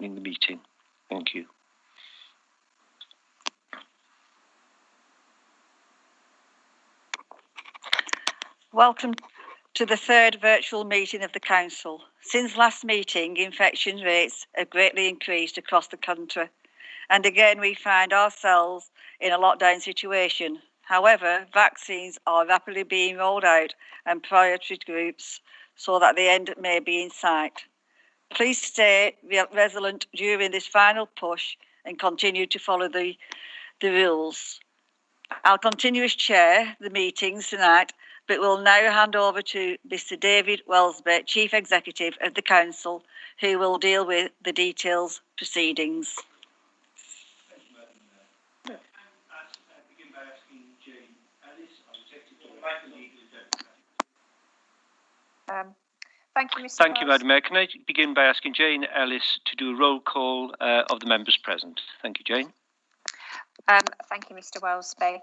attending the meeting. Thank you. Welcome to the third virtual meeting of the Council. Since last meeting, infection rates have greatly increased across the country. And again, we find ourselves in a lockdown situation. However, vaccines are rapidly being rolled out and priority groups so that the end may be in sight. Please stay resilient during this final push and continue to follow the rules. I'll continue as chair the meetings tonight, but will now hand over to Mr. David Wellsby, Chief Executive of the Council, who will deal with the details proceedings. Thank you, Mr. Thank you, Madam Mayor. Can I begin by asking Jane Ellis to do a roll call of the members present? Thank you, Jane. Thank you, Mr. Wellsby.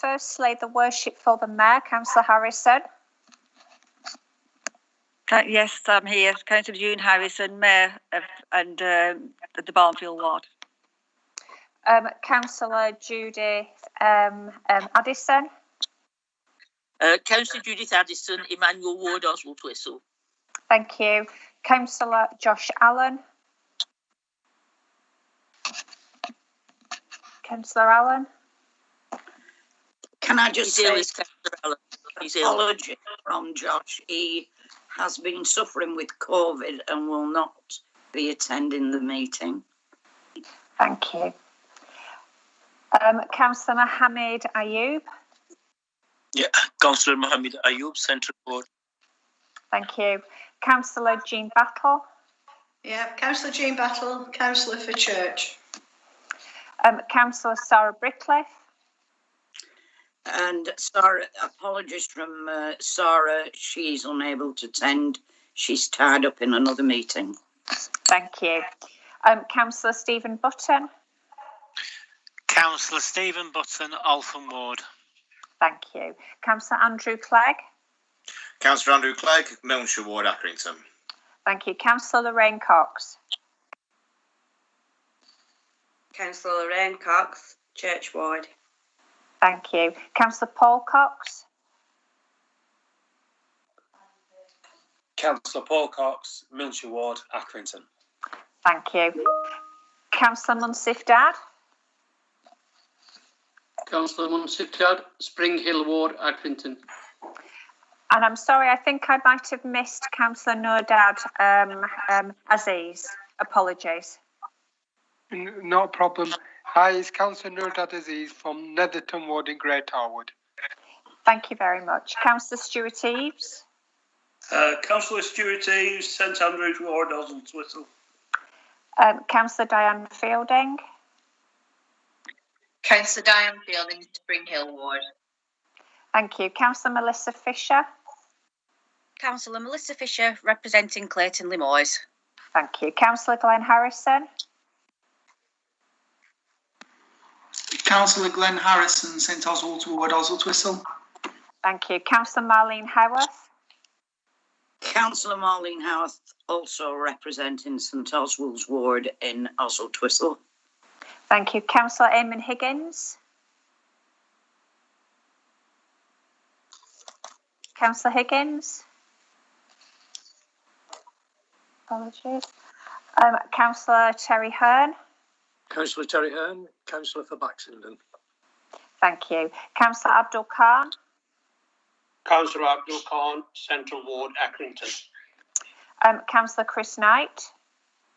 Firstly, the worshipful the Mayor, Councillor Harrison. Yes, I'm here. Councillor June Harrison, Mayor and the Barnfield Ward. Councillor Judith Addison. Councillor Judith Addison, Emmanuel Ward, Oswald Twistle. Thank you. Councillor Josh Allen. Councillor Allen. Can I just say apology from Josh? He has been suffering with COVID and will not be attending the meeting. Thank you. Councillor Mohammed Ayub. Yeah, Councillor Mohammed Ayub, Central Ward. Thank you. Councillor Jean Battle. Yeah, Councillor Jean Battle, Councillor for Church. Councillor Sarah Brickliffe. And Sarah, apologies from Sarah, she's unable to attend. She's tied up in another meeting. Thank you. Councillor Stephen Button. Councillor Stephen Button, Altham Ward. Thank you. Councillor Andrew Clegg. Councillor Andrew Clegg, Milnshire Ward, Accrington. Thank you. Councillor Lorraine Cox. Councillor Lorraine Cox, Church Ward. Thank you. Councillor Paul Cox. Councillor Paul Cox, Milnshire Ward, Accrington. Thank you. Councillor Munsif Dad. Councillor Munsif Dad, Spring Hill Ward, Accrington. And I'm sorry, I think I might have missed Councillor Nordad Aziz. Apologies. No problem. Hi, it's Councillor Nordad Aziz from Netherton Ward in Great Harwood. Thank you very much. Councillor Stuart Eves. Councillor Stuart Eves, St Andrews Ward, Oswald Twistle. Councillor Diane Fielding. Councillor Diane Fielding, Spring Hill Ward. Thank you. Councillor Melissa Fisher. Councillor Melissa Fisher, representing Clayton Limoys. Thank you. Councillor Glenn Harrison. Councillor Glenn Harrison, St Oswald's Ward, Oswald Twistle. Thank you. Councillor Marlene Howarth. Councillor Marlene Howarth, also representing St Oswald's Ward in Oswald Twistle. Thank you. Councillor Eamon Higgins. Councillor Higgins. Apologies. Councillor Terry Hearn. Councillor Terry Hearn, Councillor for Baxenden. Thank you. Councillor Abdul Khan. Councillor Abdul Khan, Central Ward, Accrington. Councillor Chris Knight.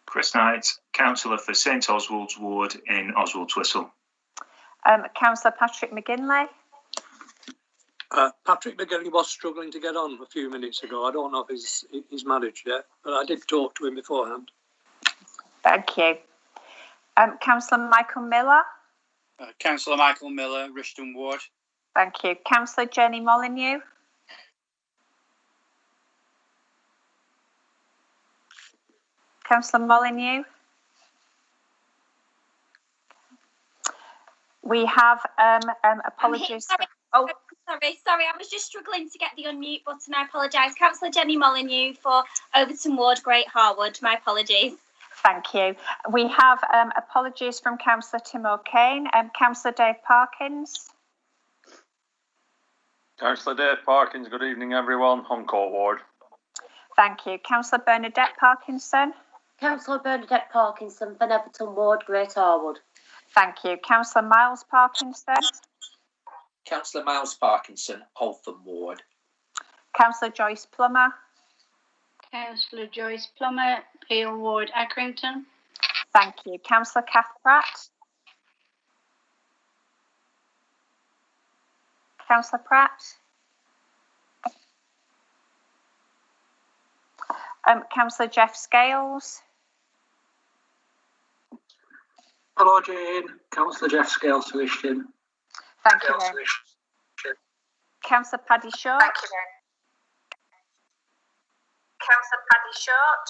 Chris Knight, Councillor for St Oswald's Ward in Oswald Twistle. Councillor Patrick McGinley. Patrick McGinley was struggling to get on a few minutes ago. I don't know if he's managed yet, but I did talk to him beforehand. Thank you. Councillor Michael Miller. Councillor Michael Miller, Rishton Ward. Thank you. Councillor Jenny Molyneux. Councillor Molyneux. We have apologies. Sorry, I was just struggling to get the unmute button. I apologise. Councillor Jenny Molyneux for Overton Ward, Great Harwood. My apologies. Thank you. We have apologies from Councillor Tim O'Kane and Councillor Dave Parkins. Councillor Dave Parkins, good evening everyone, Huncourt Ward. Thank you. Councillor Bernadette Parkinson. Councillor Bernadette Parkinson, for Netherton Ward, Great Harwood. Thank you. Councillor Miles Parkinson. Councillor Miles Parkinson, Holtham Ward. Councillor Joyce Plummer. Councillor Joyce Plummer, Peel Ward, Accrington. Thank you. Councillor Kath Pratt. Councillor Pratt. Councillor Jeff Scales. Hello, Jane. Councillor Jeff Scales, Rishton. Thank you very much. Councillor Paddy Short. Thank you very much. Councillor Paddy Short.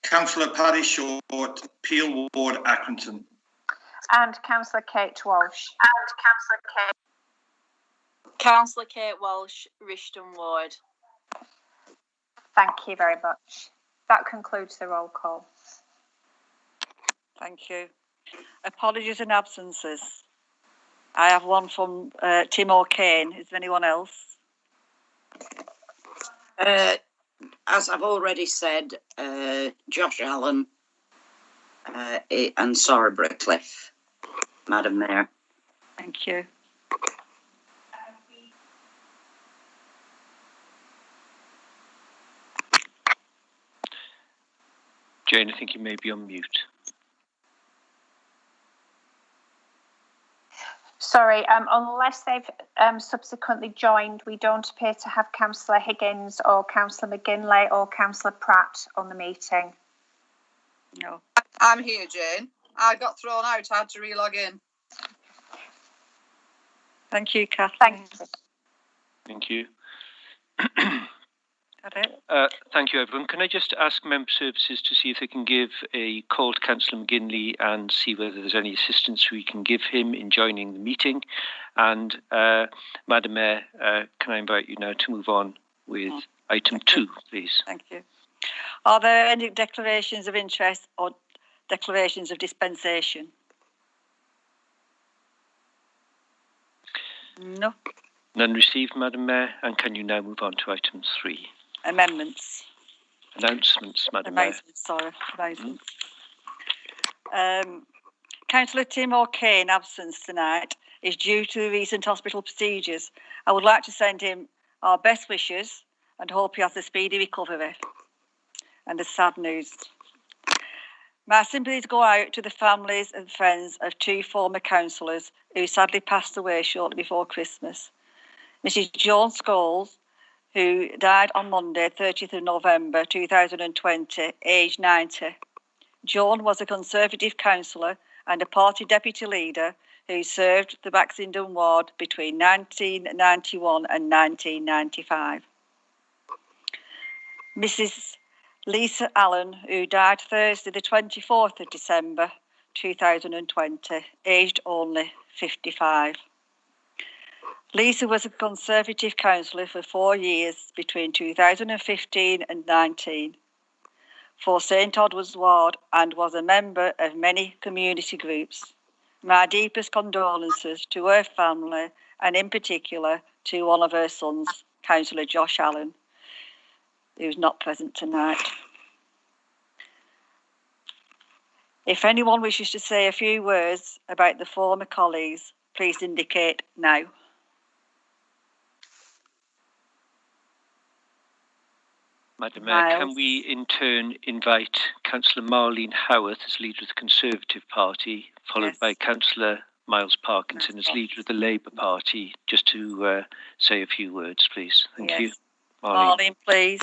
Councillor Paddy Short, Peel Ward, Accrington. And Councillor Kate Walsh. Councillor Kate Walsh, Rishton Ward. Thank you very much. That concludes the roll call. Thank you. Apologies and absences. I have one from Tim O'Kane. Is there anyone else? As I've already said, Josh Allen and Sarah Brickliffe, Madam Mayor. Thank you. Jane, I think you may be on mute. Sorry, unless they've subsequently joined, we don't appear to have Councillor Higgins or Councillor McGinley or Councillor Pratt on the meeting. No. I'm here, Jane. I got thrown out. I had to re-log in. Thank you, Kath. Thank you. Thank you. That it? Thank you, everyone. Can I just ask Member Services to see if they can give a call to Councillor McGinley and see whether there's any assistance we can give him in joining the meeting. And Madam Mayor, can I invite you now to move on with item 2, please? Thank you. Are there any declarations of interest or declarations of dispensation? No. None received, Madam Mayor. And can you now move on to item 3? Amendments. Announcements, Madam Mayor. Announcements. Councillor Tim O'Kane absence tonight is due to the recent hospital procedures. I would like to send him our best wishes and hope he has a speedy recovery. And the sad news. My sympathies go out to the families and friends of 2 former councillors who sadly passed away shortly before Christmas. Mrs. Joan Scholes, who died on Monday, 30th of November 2020, aged 90. Joan was a Conservative councillor and a party deputy leader who served the Baxenden ward between 1991 and 1995. Mrs. Lisa Allen, who died Thursday, the 24th of December 2020, aged only 55. Lisa was a Conservative councillor for 4 years between 2015 and 19 for St Edward's Ward and was a member of many community groups. My deepest condolences to her family and in particular to one of her sons, Councillor Josh Allen, who's not present tonight. If anyone wishes to say a few words about the former colleagues, please indicate now. Madam Mayor, can we in turn invite Councillor Marlene Howarth as leader of the Conservative Party, followed by Councillor Miles Parkinson as leader of the Labour Party, just to say a few words, please. Thank you. Marlene, please.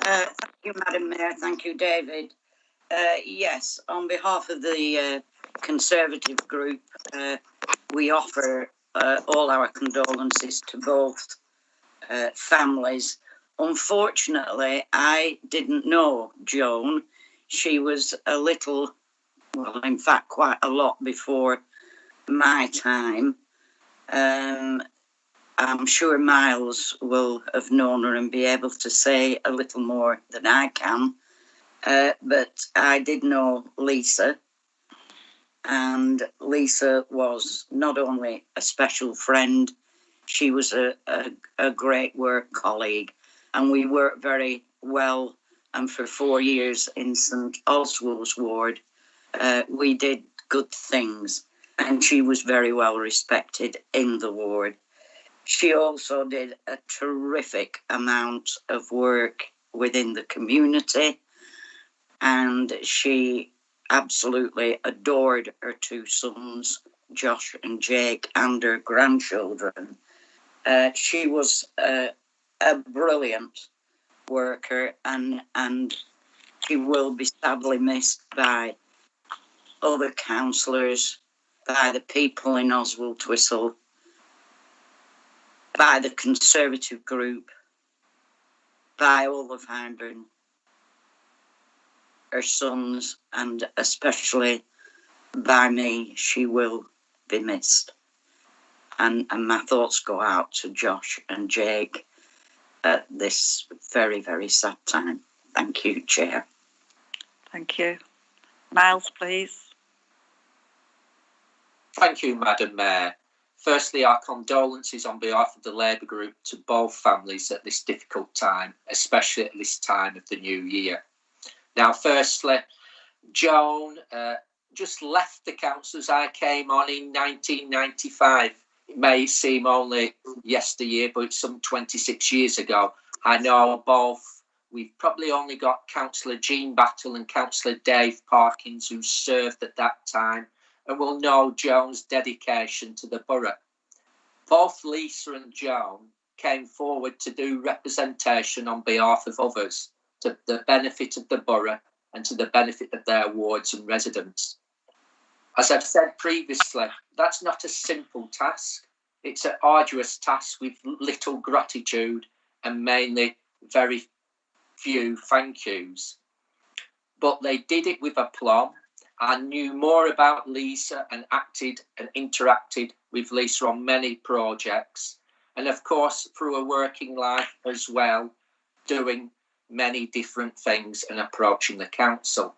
Thank you, Madam Mayor. Thank you, David. Yes, on behalf of the Conservative group, we offer all our condolences to both families. Unfortunately, I didn't know Joan. She was a little, well, in fact, quite a lot before my time. I'm sure Miles will have known her and be able to say a little more than I can. but I did know Lisa, and Lisa was not only a special friend, she was a great work colleague, and we worked very well. And for 4 years in St Oswald's ward, we did good things, and she was very well respected in the ward. She also did a terrific amount of work within the community, and she absolutely adored her 2 sons, Josh and Jake, and her grandchildren. She was a brilliant worker, and she will be sadly missed by other councillors, by the people in Oswald Twistle, by the Conservative group, by all of Hyndburn, her sons, and especially by me. She will be missed. And my thoughts go out to Josh and Jake at this very, very sad time. Thank you, Chair. Thank you. Miles, please. Thank you, Madam Mayor. Firstly, our condolences on behalf of the Labour Group to both families at this difficult time, especially at this time of the new year. Now, firstly, Joan just left the council as I came on in 1995. It may seem only yesteryear, but it's some 26 years ago. I know both. We've probably only got Councillor Jean Battle and Councillor Dave Parkins who served at that time, and will know Joan's dedication to the borough. Both Lisa and Joan came forward to do representation on behalf of others, to the benefit of the borough and to the benefit of their wards and residents. As I've said previously, that's not a simple task. It's an arduous task with little gratitude and mainly very few thank yous. But they did it with aplomb. I knew more about Lisa and acted and interacted with Lisa on many projects. And of course, through a working life as well, doing many different things and approaching the council.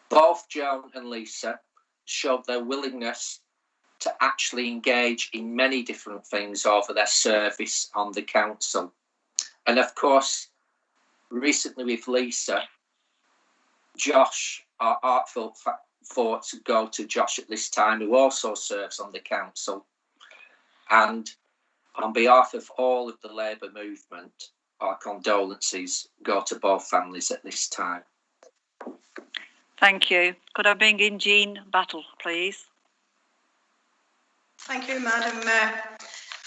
Both Joan and Lisa showed their willingness to actually engage in many different things over their service on the council. And of course, recently with Lisa, Josh, our heartfelt thoughts go to Josh at this time, who also serves on the council. And on behalf of all of the Labour movement, our condolences go to both families at this time. Thank you. Could I bring in Jean Battle, please? Thank you, Madam Mayor.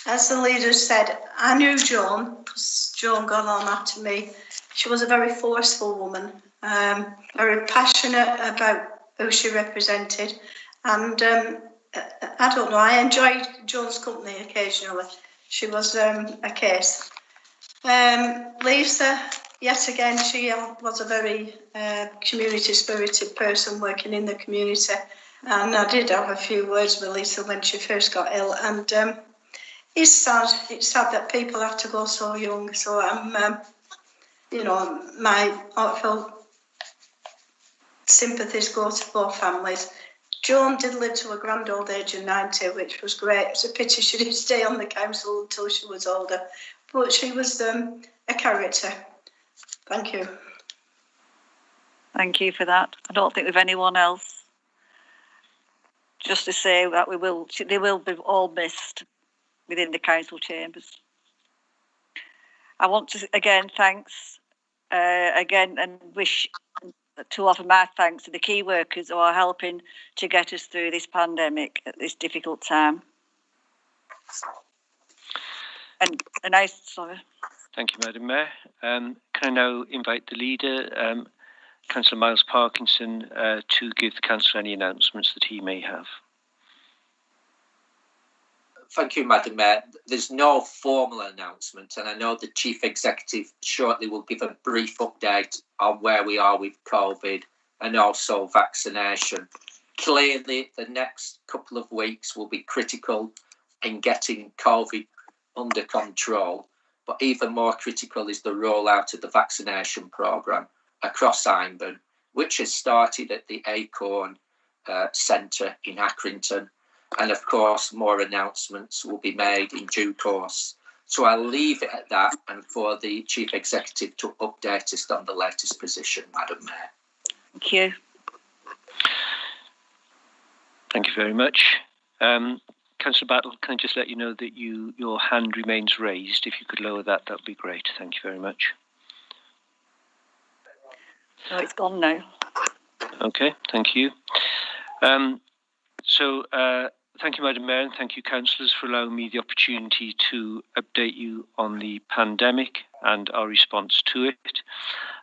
As the leader said, I knew Joan because Joan got on after me. She was a very forceful woman, very passionate about who she represented, and I don't know, I enjoyed Joan's company occasionally. She was a case. Lisa, yet again, she was a very community-spirited person working in the community, and I did have a few words with Lisa when she first got ill, and it's sad that people have to go so young, so I'm, my heartfelt sympathies go to both families. Joan did live to a grand old age of 90, which was great. It's a pity she didn't stay on the council until she was older, but she was a character. Thank you. Thank you for that. I don't think we've anyone else. Just to say that they will be all missed within the council chambers. I want to again thanks again and wish to offer my thanks to the key workers who are helping to get us through this pandemic at this difficult time. Thank you, Madam Mayor. Can I now invite the leader, Councillor Miles Parkinson, to give the council any announcements that he may have. Thank you, Madam Mayor. There's no formal announcement, and I know the Chief Executive shortly will give a brief update on where we are with COVID and also vaccination. Clearly, the next couple of weeks will be critical in getting COVID under control, but even more critical is the rollout of the vaccination programme. across Hyndburn, which has started at the Acorn Centre in Accrington. And of course, more announcements will be made in due course. So I'll leave it at that and for the Chief Executive to update us on the latest position, Madam Mayor. Thank you. Thank you very much. Councillor Battle, can I just let you know that your hand remains raised? If you could lower that, that would be great. Thank you very much. Oh, it's gone now. Okay, thank you. Thank you, Madam Mayor, and thank you, councillors, for allowing me the opportunity to update you on the pandemic and our response to it.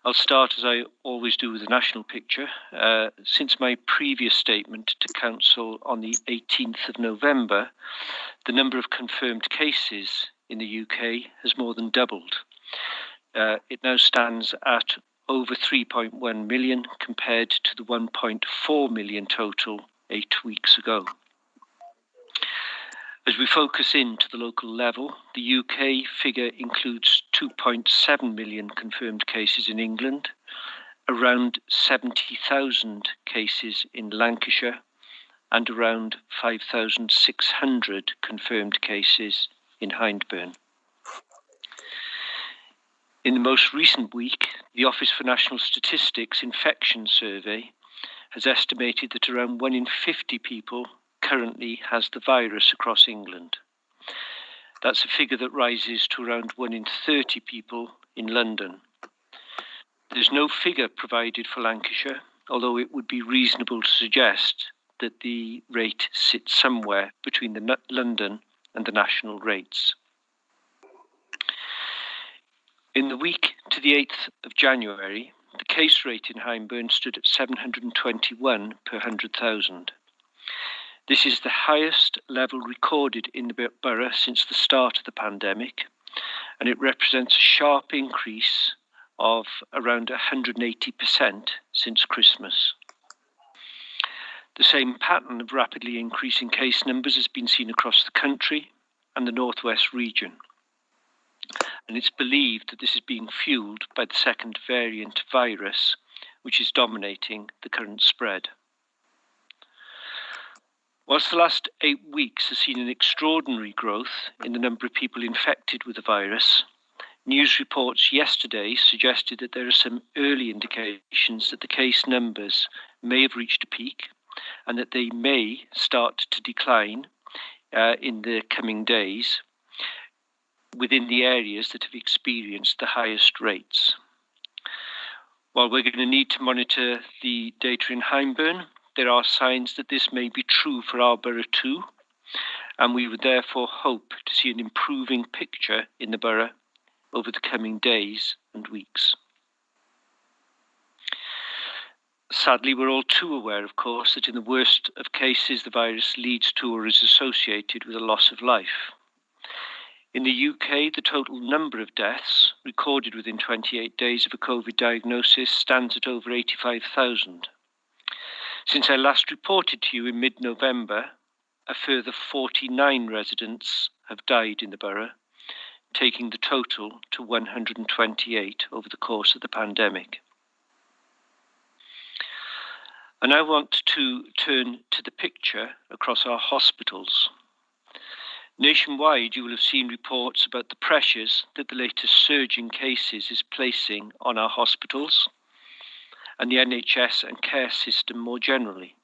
I'll start, as I always do, with the national picture. Since my previous statement to Council on the 18th of November, the number of confirmed cases in the UK has more than doubled. It now stands at over 3.1 million compared to the 1.4 million total 8 weeks ago. As we focus into the local level, the UK figure includes 2.7 million confirmed cases in England, around 70,000 cases in Lancashire, and around 5,600 confirmed cases in Hyndburn. In the most recent week, the Office for National Statistics Infection Survey has estimated that around 1 in 50 people currently has the virus across England. That's a figure that rises to around 1 in 30 people in London. There's no figure provided for Lancashire, although it would be reasonable to suggest that the rate sits somewhere between the London and the national rates. In the week to the 8th of January, the case rate in Hyndburn stood at 721 per 100,000. This is the highest level recorded in the borough since the start of the pandemic, and it represents a sharp increase of around 180% since Christmas. The same pattern of rapidly increasing case numbers has been seen across the country and the northwest region, and it's believed that this is being fueled by the second variant virus, which is dominating the current spread. Whilst the last 8 weeks has seen an extraordinary growth in the number of people infected with the virus, news reports yesterday suggested that there are some early indications that the case numbers may have reached a peak and that they may start to decline in the coming days within the areas that have experienced the highest rates. While we're going to need to monitor the data in Hyndburn, there are signs that this may be true for our borough too, and we would therefore hope to see an improving picture in the borough over the coming days and weeks. Sadly, we're all too aware, of course, that in the worst of cases, the virus leads to or is associated with a loss of life. In the UK, the total number of deaths recorded within 28 days of a COVID diagnosis stands at over 85,000. Since I last reported to you in mid-November, a further 49 residents have died in the borough, taking the total to 128 over the course of the pandemic. I now want to turn to the picture across our hospitals. Nationwide, you will have seen reports about the pressures that the latest surge in cases is placing on our hospitals and the NHS and care system more generally.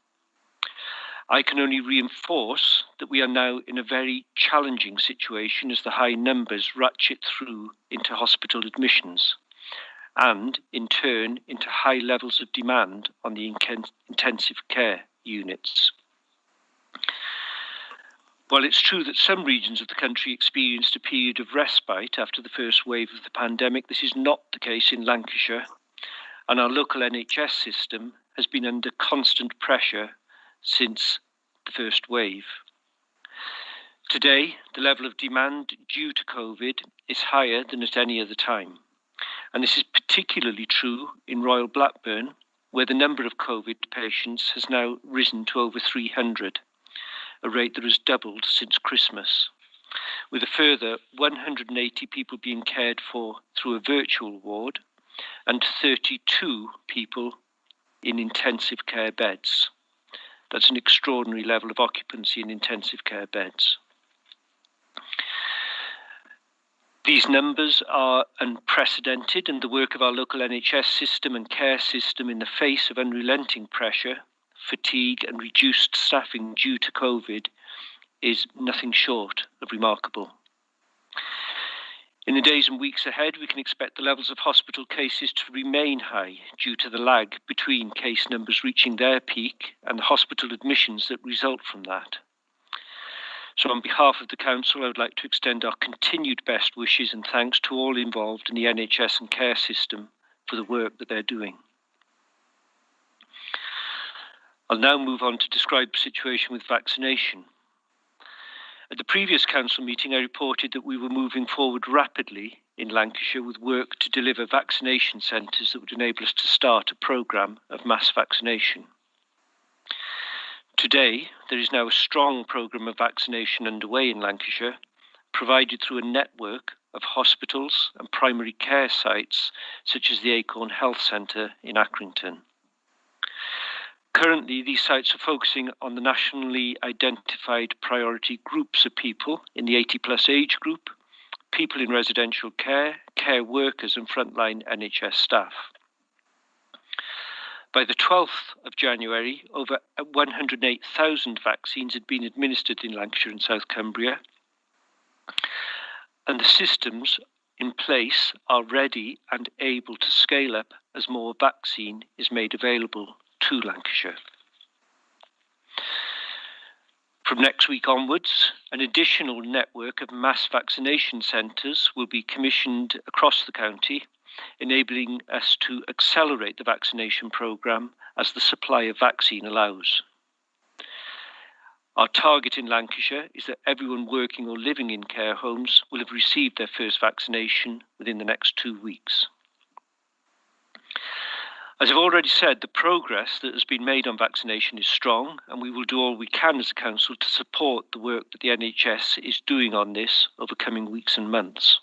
I can only reinforce that we are now in a very challenging situation as the high numbers ratchet through into hospital admissions and, in turn, into high levels of demand on the intensive care units. While it's true that some regions of the country experienced a period of respite after the first wave of the pandemic, this is not the case in Lancashire, and our local NHS system has been under constant pressure since the first wave. Today, the level of demand due to COVID is higher than at any other time, and this is particularly true in Royal Blackburn, where the number of COVID patients has now risen to over 300, a rate that has doubled since Christmas, with a further 180 people being cared for through a virtual ward and 32 people in intensive care beds. That's an extraordinary level of occupancy in intensive care beds. These numbers are unprecedented, and the work of our local NHS system and care system in the face of unrelenting pressure, fatigue and reduced staffing due to COVID is nothing short of remarkable. In the days and weeks ahead, we can expect the levels of hospital cases to remain high due to the lag between case numbers reaching their peak and the hospital admissions that result from that. So on behalf of the Council, I would like to extend our continued best wishes and thanks to all involved in the NHS and care system for the work that they're doing. I'll now move on to describe the situation with vaccination. At the previous council meeting, I reported that we were moving forward rapidly in Lancashire with work to deliver vaccination centres that would enable us to start a programme of mass vaccination. Today, there is now a strong programme of vaccination underway in Lancashire, provided through a network of hospitals and primary care sites, such as the Acorn Health Centre in Accrington. Currently, these sites are focusing on the nationally identified priority groups of people in the 80+ age group, people in residential care, care workers and frontline NHS staff. By the 12th of January, over 108,000 vaccines had been administered in Lancashire and South Cumbria, and the systems in place are ready and able to scale up as more vaccine is made available to Lancashire. From next week onwards, an additional network of mass vaccination centres will be commissioned across the county, enabling us to accelerate the vaccination programme as the supply of vaccine allows. Our target in Lancashire is that everyone working or living in care homes will have received their first vaccination within the next 2 weeks. As I've already said, the progress that has been made on vaccination is strong, and we will do all we can as a council to support the work that the NHS is doing on this over coming weeks and months.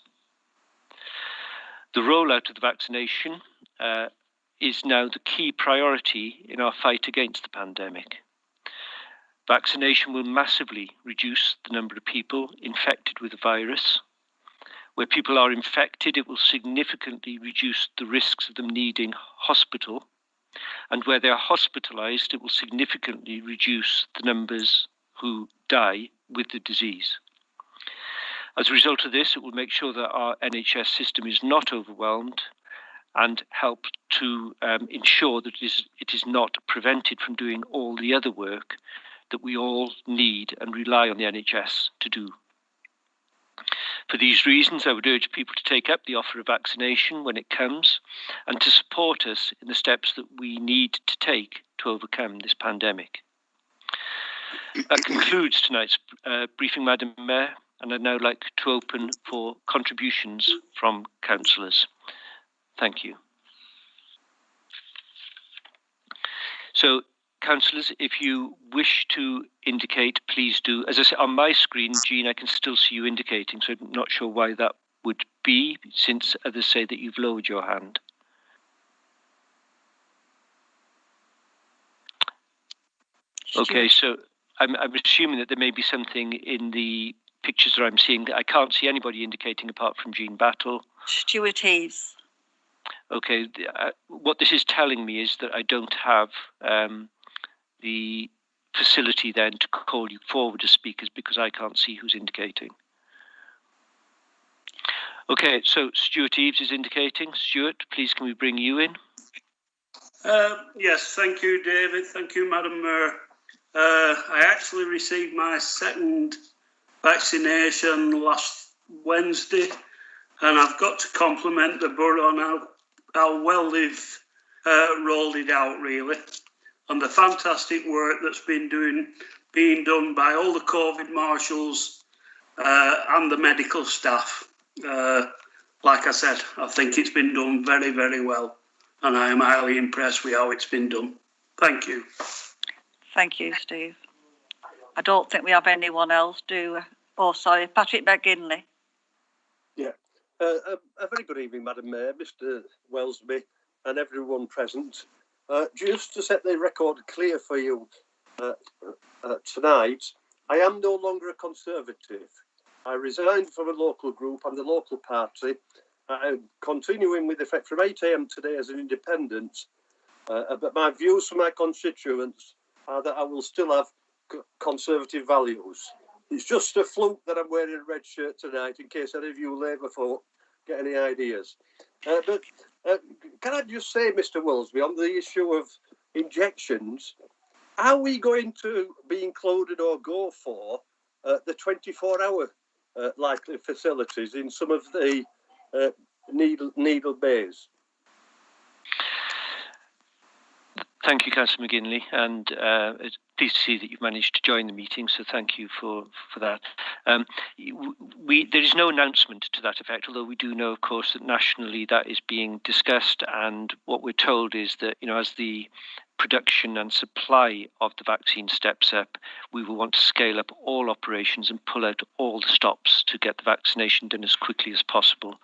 The rollout of the vaccination is now the key priority in our fight against the pandemic. Vaccination will massively reduce the number of people infected with the virus. Where people are infected, it will significantly reduce the risks of them needing hospital. And where they are hospitalised, it will significantly reduce the numbers who die with the disease. As a result of this, it will make sure that our NHS system is not overwhelmed and help to ensure that it is not prevented from doing all the other work that we all need and rely on the NHS to do. For these reasons, I would urge people to take up the offer of vaccination when it comes and to support us in the steps that we need to take to overcome this pandemic. That concludes tonight's briefing, Madam Mayor, and I'd now like to open for contributions from councillors. Thank you. So, councillors, if you wish to indicate, please do. As I said, on my screen, Jean, I can still see you indicating, so I'm not sure why that would be, since others say that you've lowered your hand. Okay, so I'm assuming that there may be something in the pictures that I'm seeing that I can't see anybody indicating apart from Jean Battle. Stuart Eves. Okay, what this is telling me is that I don't have the facility then to call you forward as speakers because I can't see who's indicating. Okay, so Stuart Eves is indicating. Stuart, please can we bring you in? Yes, thank you, David. Thank you, Madam Mayor. I actually received my second vaccination last Wednesday, and I've got to compliment the borough on how well they've rolled it out, really, and the fantastic work that's being done by all the COVID marshals and the medical staff. Like I said, I think it's been done very, very well, and I am highly impressed with how it's been done. Thank you. Thank you, Steve. I don't think we have anyone else, do we? Oh, sorry, Patrick McGinley. Yeah. A very good evening, Madam Mayor, Mr Wellesby and everyone present. Just to set the record clear for you tonight, I am no longer a Conservative. I resigned from a local group and the local party. I'm continuing with effect from 8 AM today as an independent. But my views for my constituents are that I will still have Conservative values. It's just a fluke that I'm wearing a red shirt tonight in case any of you Labour folk get any ideas. But can I just say, Mr Wellesby, on the issue of injections, are we going to be included or go for the 24-hour likely facilities in some of the needle bays? Thank you, Councillor McGinley, and it's pleased to see that you've managed to join the meeting, so thank you for that. There is no announcement to that effect, although we do know, of course, that nationally that is being discussed, and what we're told is that, as the production and supply of the vaccine steps up, we will want to scale up all operations and pull out all the stops to get the vaccination done as quickly as possible.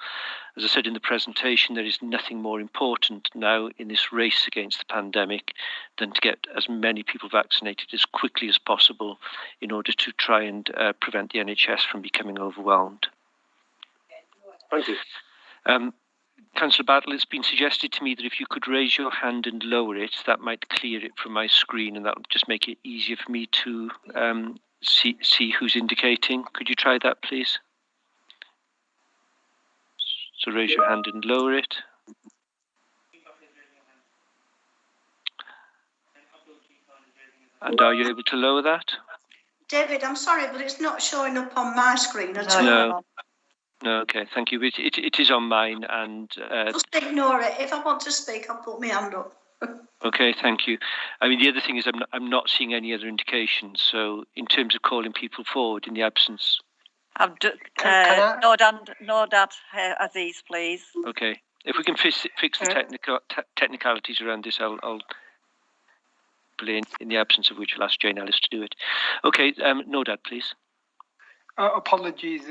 As I said in the presentation, there is nothing more important now in this race against the pandemic than to get as many people vaccinated as quickly as possible in order to try and prevent the NHS from becoming overwhelmed. Thank you. Councillor Battle, it's been suggested to me that if you could raise your hand and lower it, that might clear it from my screen, and that would just make it easier for me to see who's indicating. Could you try that, please? So raise your hand and lower it. And are you able to lower that? David, I'm sorry, but it's not showing up on my screen at all. No, okay, thank you. It is on mine, and just ignore it. If I want to speak, I'll put my hand up. Okay, thank you. I mean, the other thing is I'm not seeing any other indications. So, in terms of calling people forward in the absence, Nordad Aziz, please. Okay, if we can fix the technicalities around this, I'll in the absence of which I'll ask Jane Ellis to do it. Okay, Nordad, please. Apologies,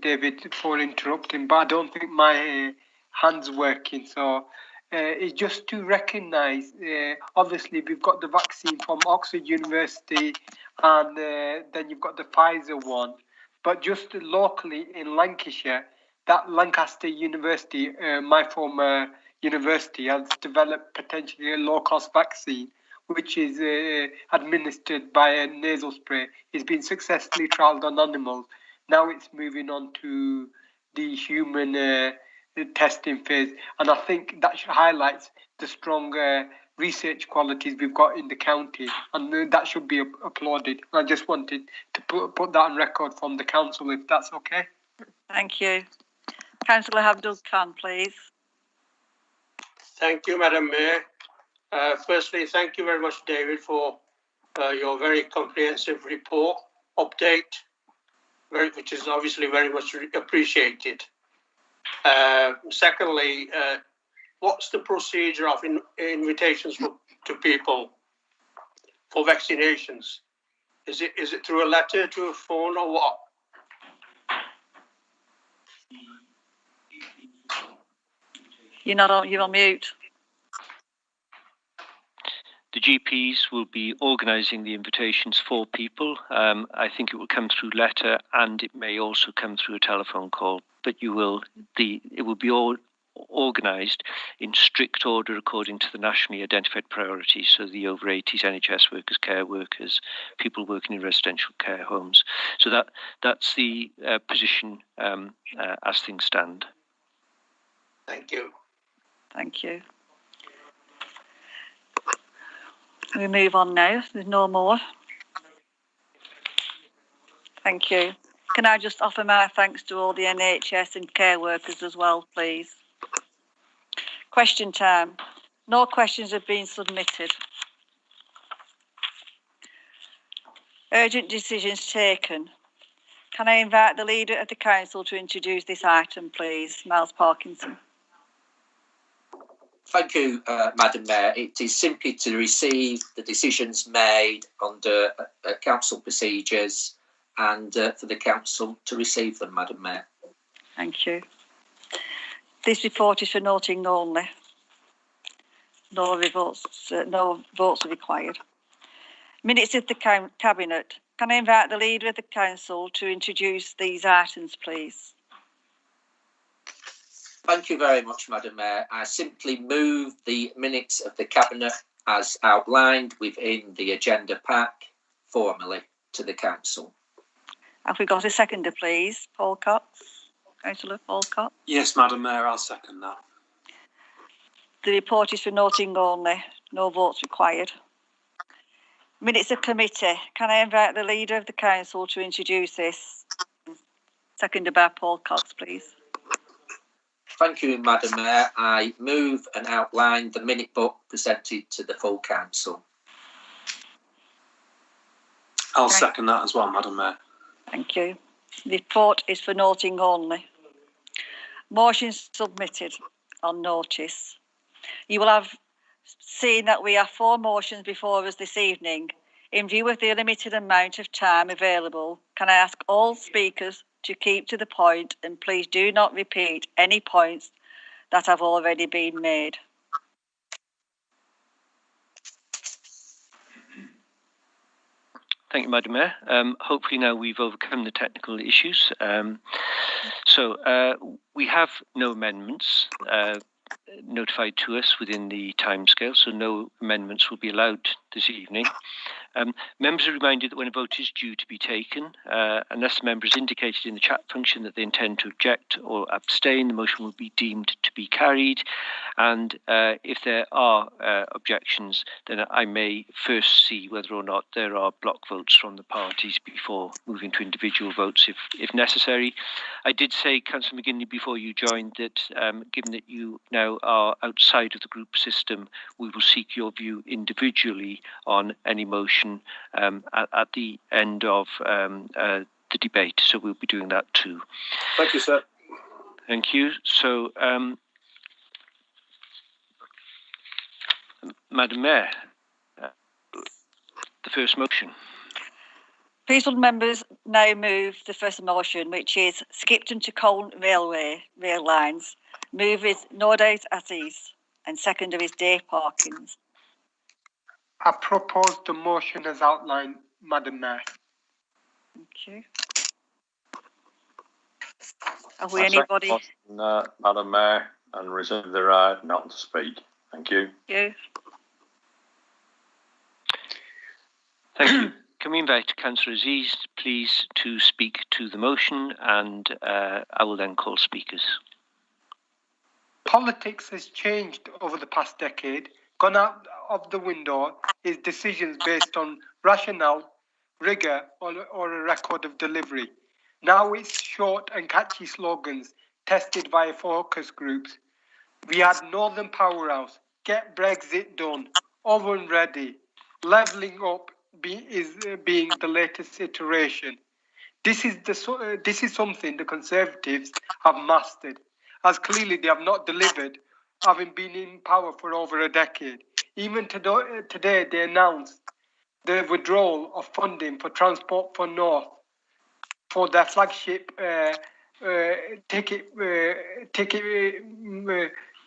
David, for interrupting, but I don't think my hand's working. So it's just to recognise, obviously, we've got the vaccine from Oxford University, and then you've got the Pfizer one. But just locally in Lancashire, that Lancaster University, my former university, has developed potentially a low-cost vaccine, which is administered by a nasal spray. It's been successfully trialled on animals. Now it's moving on to the human testing phase. And I think that highlights the strong research qualities we've got in the county. And that should be applauded. I just wanted to put that on record from the council, if that's okay. Thank you. Councillor Abdul Khan, please. Thank you, Madam Mayor. Firstly, thank you very much, David, for your very comprehensive report update, which is obviously very much appreciated. Secondly, what's the procedure of invitations to people for vaccinations? Is it through a letter, to a phone, or what? You're on mute. The GPs will be organising the invitations for people. I think it will come through letter, and it may also come through a telephone call. But it will be all organised in strict order according to the nationally identified priorities. So the over 80s, NHS workers, care workers, people working in residential care homes. So that's the position as things stand. Thank you. Thank you. We move on now. There's no more. Thank you. Can I just offer my thanks to all the NHS and care workers as well, please? Question time. No questions have been submitted. Urgent decisions taken. Can I invite the Leader of the Council to introduce this item, please? Miles Parkinson. Thank you, Madam Mayor. It is simply to receive the decisions made under council procedures and for the council to receive them, Madam Mayor. Thank you. This report is for noting only. No votes are required. Minutes of the Cabinet. Can I invite the Leader of the Council to introduce these items, please? Thank you very much, Madam Mayor. I simply move the minutes of the Cabinet as outlined within the agenda pack formally to the Council. Have we got a seconder, please? Paul Cox. Councillor Paul Cox. Yes, Madam Mayor, I'll second that. The report is for noting only. No votes required. Minutes of committee. Can I invite the Leader of the Council to introduce this? Seconded by Paul Cox, please. Thank you, Madam Mayor. I move and outline the minute book presented to the full Council. I'll second that as well, Madam Mayor. Thank you. The report is for noting only. Motions submitted on notice. You will have seen that we have 4 motions before us this evening. In view of the limited amount of time available, can I ask all speakers to keep to the point and please do not repeat any points that have already been made. Thank you, Madam Mayor. Hopefully now we've overcome the technical issues. We have no amendments notified to us within the timescale, so no amendments will be allowed this evening. Members are reminded that when a vote is due to be taken, unless the member has indicated in the chat function that they intend to object or abstain, the motion will be deemed to be carried. And if there are objections, then I may first see whether or not there are block votes from the parties before moving to individual votes if necessary. I did say, Councillor McGinley, before you joined, that given that you now are outside of the group system, we will seek your view individually on any motion at the end of the debate. So we'll be doing that too. Thank you, sir. Thank you. So, Madam Mayor, the first motion. Please will members now move the first motion, which is Skipton to Colne rail lines. Move is Nordate Aziz and seconder is Dave Parkins. I propose the motion as outlined, Madam Mayor. Thank you. Have we anybody? Madam Mayor, and reserve the right not to speak. Thank you. Thank you. Thank you. Can we invite Councillor Aziz, please, to speak to the motion, and I will then call speakers. Politics has changed over the past decade. Gone out of the window is decisions based on rationale, rigour, or a record of delivery. Now it's short and catchy slogans tested via focus groups. We had Northern Powerhouse, get Brexit done, oven ready, levelling up is being the latest iteration. This is something the Conservatives have mastered, as clearly they have not delivered, having been in power for over a decade. Even today, they announced the withdrawal of funding for Transport for North for their flagship ticket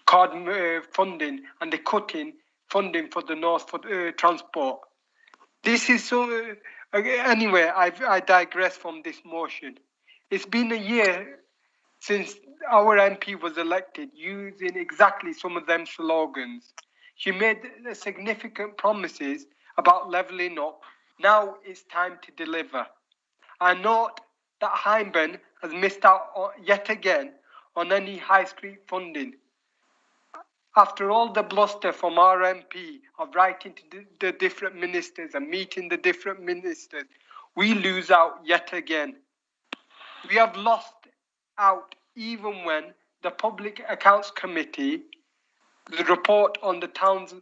card funding, and they're cutting funding for the North for transport. This is so. Anyway, I digress from this motion. It's been a year since our MP was elected, using exactly some of them slogans. She made significant promises about levelling up. Now it's time to deliver. I note that Hyndburn has missed out yet again on any high street funding. After all the bluster from our MP of writing to the different ministers and meeting the different ministers, we lose out yet again. We have lost out even when the Public Accounts Committee, the report on the town's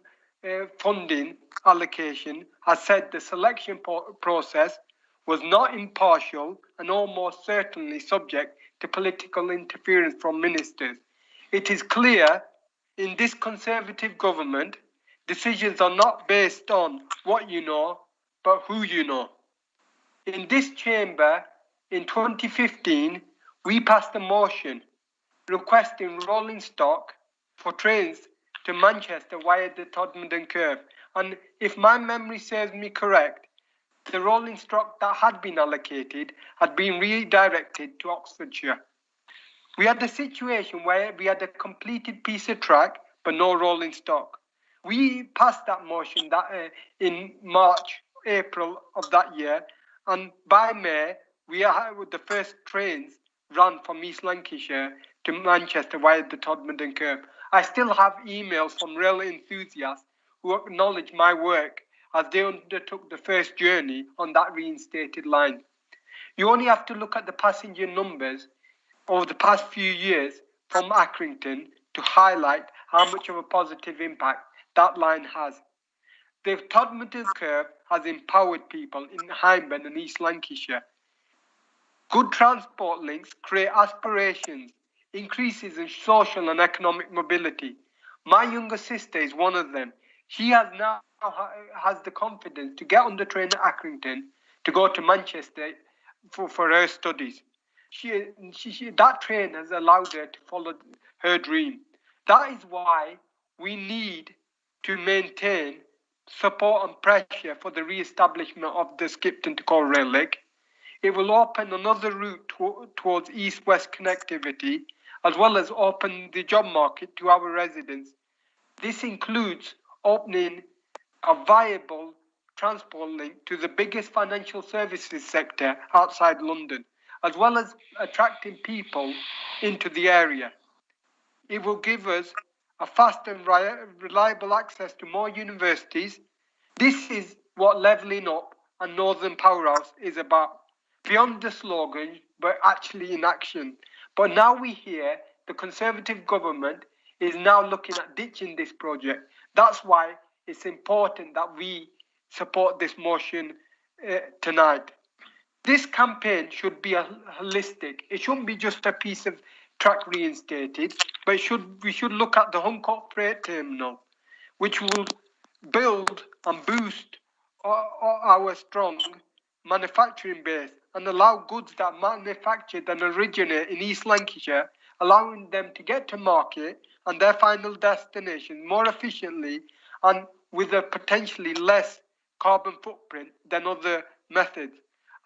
funding allocation, has said the selection process was not impartial and almost certainly subject to political interference from ministers. It is clear in this Conservative government, decisions are not based on what you know, but who you know. In this chamber, in 2015, we passed a motion requesting rolling stock for trains to Manchester via the Todmorden Curve. And if my memory serves me correct, the rolling stock that had been allocated had been redirected to Oxfordshire. We had a situation where we had a completed piece of track but no rolling stock. We passed that motion in March, April of that year, and by May, we had the first trains ran from East Lancashire to Manchester via the Todmorden Curve. I still have emails from rail enthusiasts who acknowledge my work as they undertook the first journey on that reinstated line. You only have to look at the passenger numbers over the past few years from Accrington to highlight how much of a positive impact that line has. The Todmorden Curve has empowered people in Hyndburn and East Lancashire. Good transport links create aspirations, increases in social and economic mobility. My younger sister is one of them. She has now has the confidence to get on the train at Accrington to go to Manchester for her studies. That train has allowed her to follow her dream. That is why we need to maintain support and pressure for the re-establishment of the Skipton to Cole rail link. It will open another route towards east-west connectivity, as well as open the job market to our residents. This includes opening a viable transport link to the biggest financial services sector outside London, as well as attracting people into the area. It will give us a fast and reliable access to more universities. This is what Levelling Up and Northern Powerhouse is about. Beyond the slogan, but actually in action. But now we hear the Conservative government is now looking at ditching this project. That's why it's important that we support this motion tonight. This campaign should be holistic. It shouldn't be just a piece of track reinstated, but we should look at the Huncourt Freight Terminal, which will build and boost our strong manufacturing base and allow goods that manufactured and originate in East Lancashire, allowing them to get to market and their final destination more efficiently and with a potentially less carbon footprint than other methods.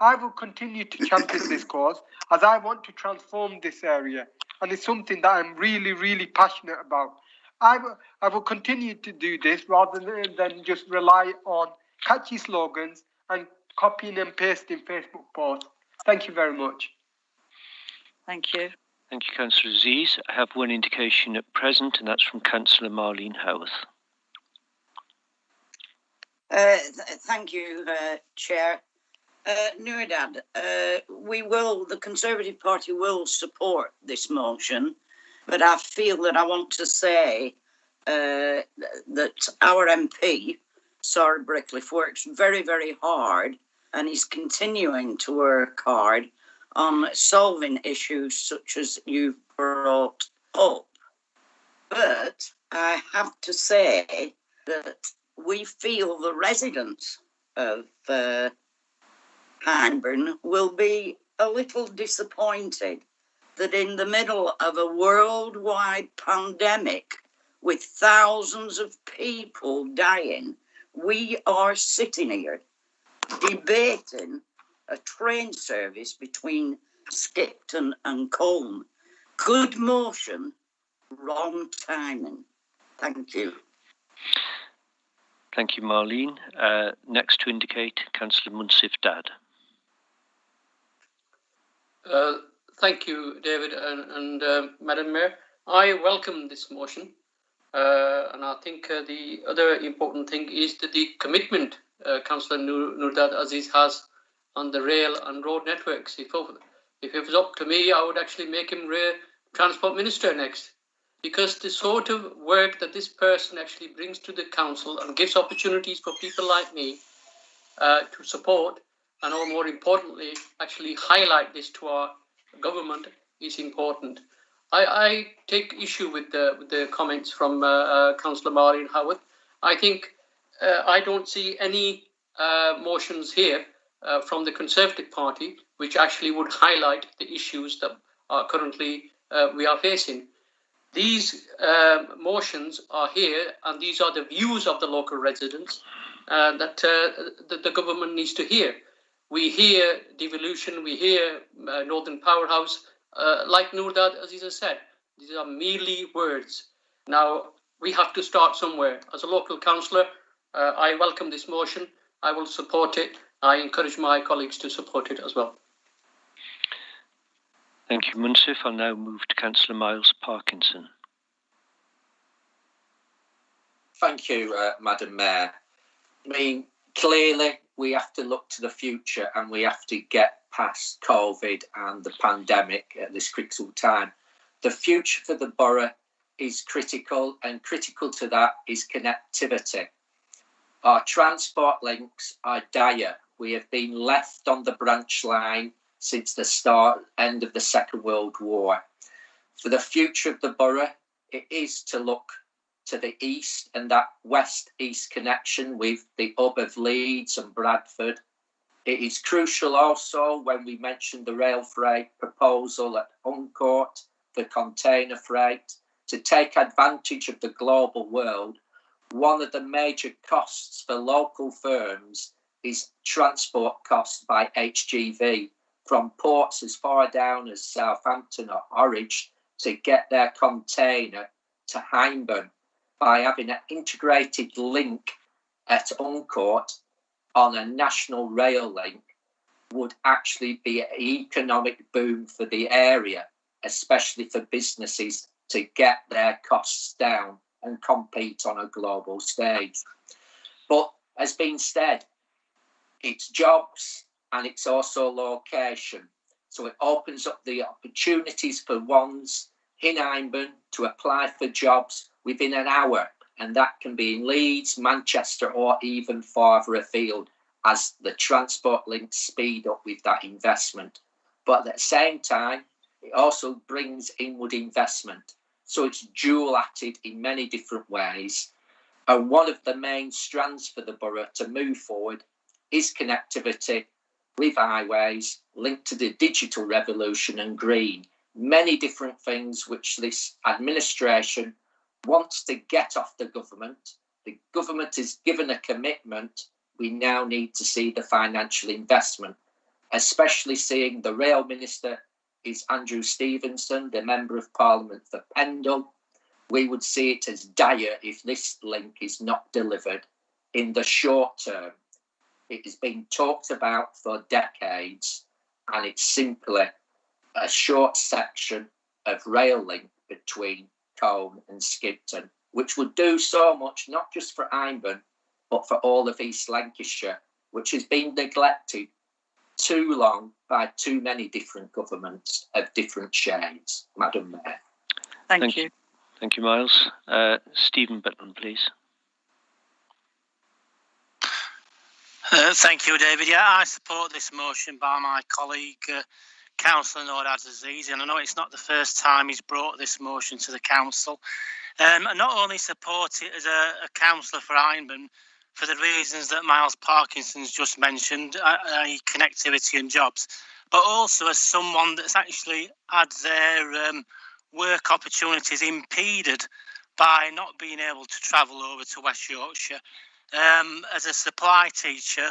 I will continue to champion this cause as I want to transform this area, and it's something that I'm really, really passionate about. I will continue to do this rather than just rely on catchy slogans and copying and pasting Facebook posts. Thank you very much. Thank you. Thank you, Councillor Aziz. I have one indication at present, and that's from Councillor Marlene Howarth. Thank you, Chair. Nuridad, the Conservative Party will support this motion, but I feel that I want to say that our MP, Sarah Brickliffe, works very, very hard and is continuing to work hard on solving issues such as you've brought up. But I have to say that we feel the residents of Hyndburn will be a little disappointed that in the middle of a worldwide pandemic with thousands of people dying, we are sitting here debating a train service between Skipton and Colne. Good motion, wrong timing. Thank you. Thank you, Marlene. Next to indicate, Councillor Munsif Dad. Thank you, David and Madam Mayor. I welcome this motion, and I think the other important thing is that the commitment Councillor Nuridad Aziz has on the rail and road networks. If it was up to me, I would actually make him Rail Transport Minister next, because the sort of work that this person actually brings to the council and gives opportunities for people like me to support, and or more importantly, actually highlight this to our government is important. I take issue with the comments from Councillor Marlene Howarth. I think I don't see any motions here from the Conservative Party which actually would highlight the issues that are currently we are facing. These motions are here, and these are the views of the local residents that the government needs to hear. We hear devolution, we hear Northern Powerhouse. Like Noordad Aziza said, these are merely words. Now, we have to start somewhere. As a local councillor, I welcome this motion. I will support it. I encourage my colleagues to support it as well. Thank you, Munsif. I'll now move to Councillor Miles Parkinson. Thank you, Madam Mayor. I mean, clearly we have to look to the future and we have to get past COVID and the pandemic at this critical time. The future for the borough is critical, and critical to that is connectivity. Our transport links are dire. We have been left on the branch line since the end of the Second World War. For the future of the borough, it is to look to the east and that west-east connection with the hub of Leeds and Bradford. It is crucial also when we mentioned the rail freight proposal at Uncourt, the container freight, to take advantage of the global world. One of the major costs for local firms is transport costs by HGV from ports as far down as Southampton or Norwich to get their container to Hyndburn. By having an integrated link at Uncourt on a national rail link would actually be an economic boom for the area, especially for businesses to get their costs down and compete on a global stage. But as been said, it's jobs and it's also location. So it opens up the opportunities for ones in Hyndburn to apply for jobs within an hour, and that can be in Leeds, Manchester, or even farther afield as the transport links speed up with that investment. But at the same time, it also brings inward investment. So it's dual-acted in many different ways. And one of the main strands for the borough to move forward is connectivity with highways linked to the digital revolution and green. Many different things which this administration wants to get off the government. The government is given a commitment. We now need to see the financial investment, especially seeing the rail minister is Andrew Stevenson, the Member of Parliament for Pendle. We would see it as dire if this link is not delivered in the short term. It has been talked about for decades, and it's simply a short section of rail link between Colne and Skipton, which would do so much, not just for Hyndburn, but for all of East Lancashire, which has been neglected too long by too many different governments of different shades. Madam Mayor. Thank you. Thank you, Miles. Stephen Bitland, please. Thank you, David. Yeah, I support this motion by my colleague, Councillor Noordad Aziz, and I know it's not the first time he's brought this motion to the council. I not only support it as a councillor for Hyndburn for the reasons that Miles Parkinson's just mentioned, i.e. connectivity and jobs, but also as someone that's actually had their work opportunities impeded by not being able to travel over to West Yorkshire. As a supply teacher,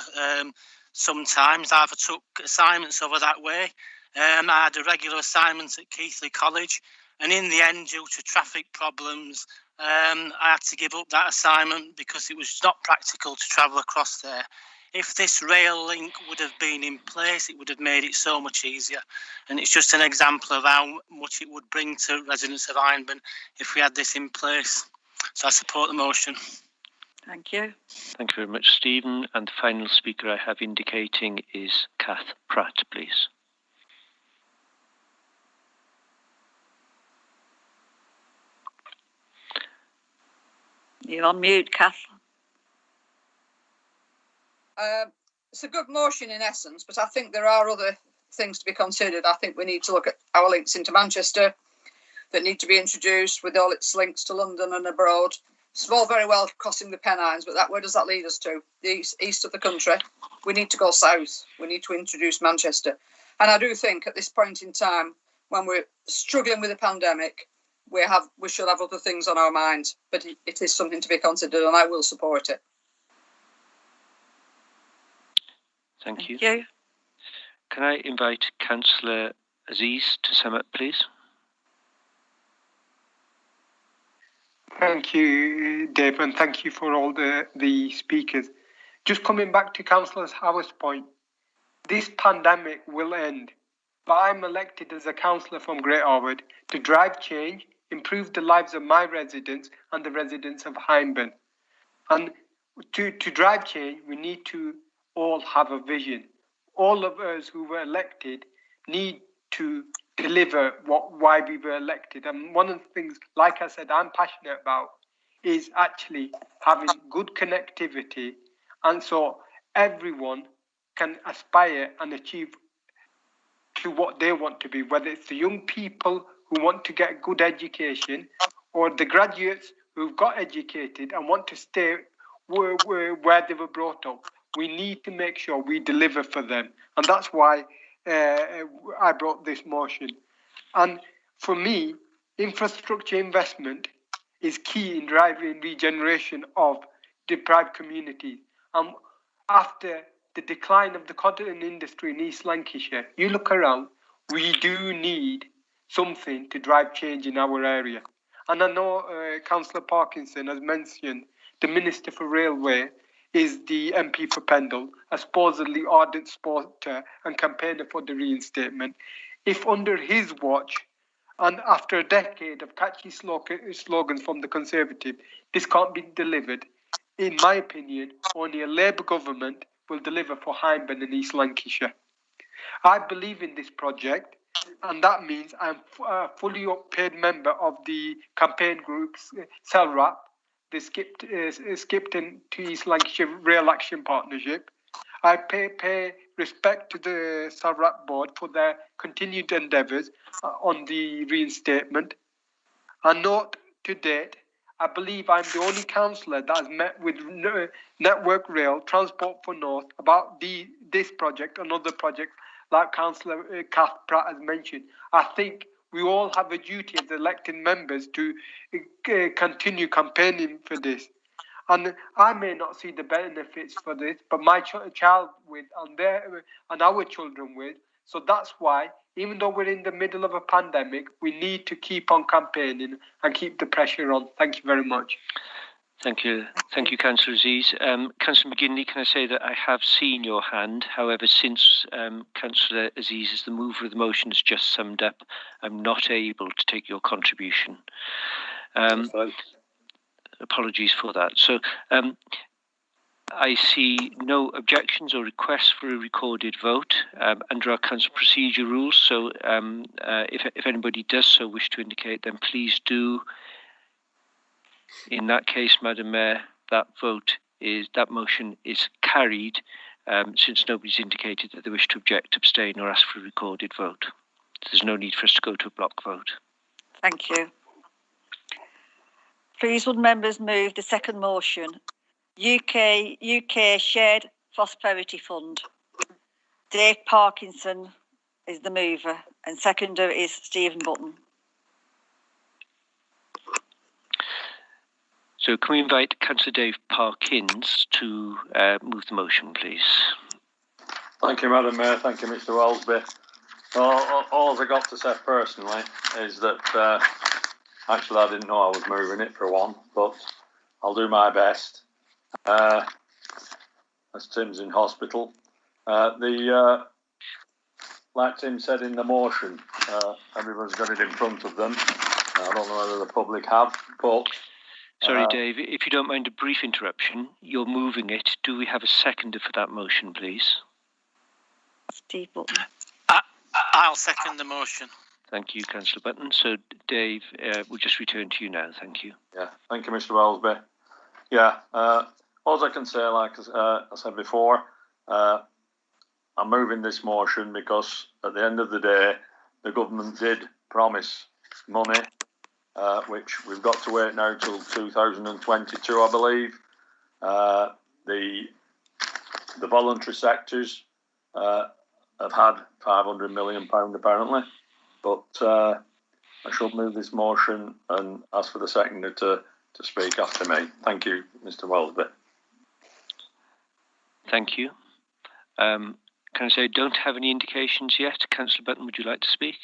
sometimes I've took assignments over that way. I had a regular assignment at Keighley College, and in the end, due to traffic problems, I had to give up that assignment because it was not practical to travel across there. If this rail link would have been in place, it would have made it so much easier. And it's just an example of how much it would bring to residents of Hyndburn if we had this in place. So I support the motion. Thank you. Thank you very much, Stephen. And the final speaker I have indicating is Kath Pratt, please. You're on mute, Kath. It's a good motion in essence, but I think there are other things to be considered. I think we need to look at our links into Manchester that need to be introduced with all its links to London and abroad. It's all very well crossing the Pennines, but where does that lead us to? The east of the country. We need to go south. We need to introduce Manchester. And I do think at this point in time, when we're struggling with the pandemic, we should have other things on our minds, but it is something to be considered, and I will support it. Thank you. Thank you. Can I invite Councillor Aziz to sum up, please? Thank you, Dave, and thank you for all the speakers. Just coming back to Councillor Howard's point, this pandemic will end, but I'm elected as a councillor from Great Harwood to drive change, improve the lives of my residents and the residents of Hyndburn. And to drive change, we need to all have a vision. All of us who were elected need to deliver why we were elected. And one of the things, like I said, I'm passionate about is actually having good connectivity, and so everyone can aspire and achieve to what they want to be, whether it's the young people who want to get good education or the graduates who've got educated and want to stay where they were brought up. We need to make sure we deliver for them. And that's why I brought this motion. And for me, infrastructure investment is key in driving regeneration of deprived communities. After the decline of the cotton industry in East Lancashire, you look around, we do need something to drive change in our area. And I know Councillor Parkinson has mentioned the Minister for Railway is the MP for Pendle, a supposedly ardent supporter and campaigner for the reinstatement. If under his watch, and after a decade of catchy slogans from the Conservative, this can't be delivered, in my opinion, only a Labour government will deliver for Hyndburn and East Lancashire. I believe in this project, and that means I'm a fully paid member of the campaign group's CELRAP, the Skipton to East Lancashire Rail Action Partnership. I pay respect to the CELRAP board for their continued endeavours on the reinstatement. And note to date, I believe I'm the only councillor that has met with Network Rail, Transport for North about this project and other projects like Councillor Kath Pratt has mentioned. I think we all have a duty as elected members to continue campaigning for this. And I may not see the benefits for this, but my child will, and our children will. So that's why, even though we're in the middle of a pandemic, we need to keep on campaigning and keep the pressure on. Thank you very much. Thank you. Thank you, Councillor Aziz. Councillor McGinley, can I say that I have seen your hand? However, since Councillor Aziz is the mover of the motion has just summed up, I'm not able to take your contribution. Apologies for that. So I see no objections or requests for a recorded vote under our council procedure rules. So if anybody does so wish to indicate, then please do. In that case, Madam Mayor, that motion is carried since nobody's indicated that they wish to object, abstain or ask for a recorded vote. There's no need for us to go to a block vote. Thank you. Please would members move the second motion, UK Shared Prosperity Fund. Dave Parkinson is the mover and seconder is Stephen Button. So can we invite Councillor Dave Parkins to move the motion, please? Thank you, Madam Mayor. Thank you, Mr. Wellesby. All I got to say personally is that actually I didn't know I was moving it for one, but I'll do my best. As Tim's in hospital. Like Tim said in the motion, everyone's got it in front of them. I don't know whether the public have, but... Sorry, Dave, if you don't mind a brief interruption, you're moving it. Do we have a seconder for that motion, please? Steve Button. I'll second the motion. Thank you, Councillor Button. So, Dave, we'll just return to you now. Thank you. Yeah, thank you, Mr. Wellesby. Yeah, all I can say, like I said before, I'm moving this motion because at the end of the day, the government did promise money, which we've got to wait now till 2022, I believe. The voluntary sectors have had £500 million apparently, but I shall move this motion and ask for the seconder to speak after me. Thank you, Mr. Wellesby. Thank you. Can I say I don't have any indications yet? Councillor Button, would you like to speak?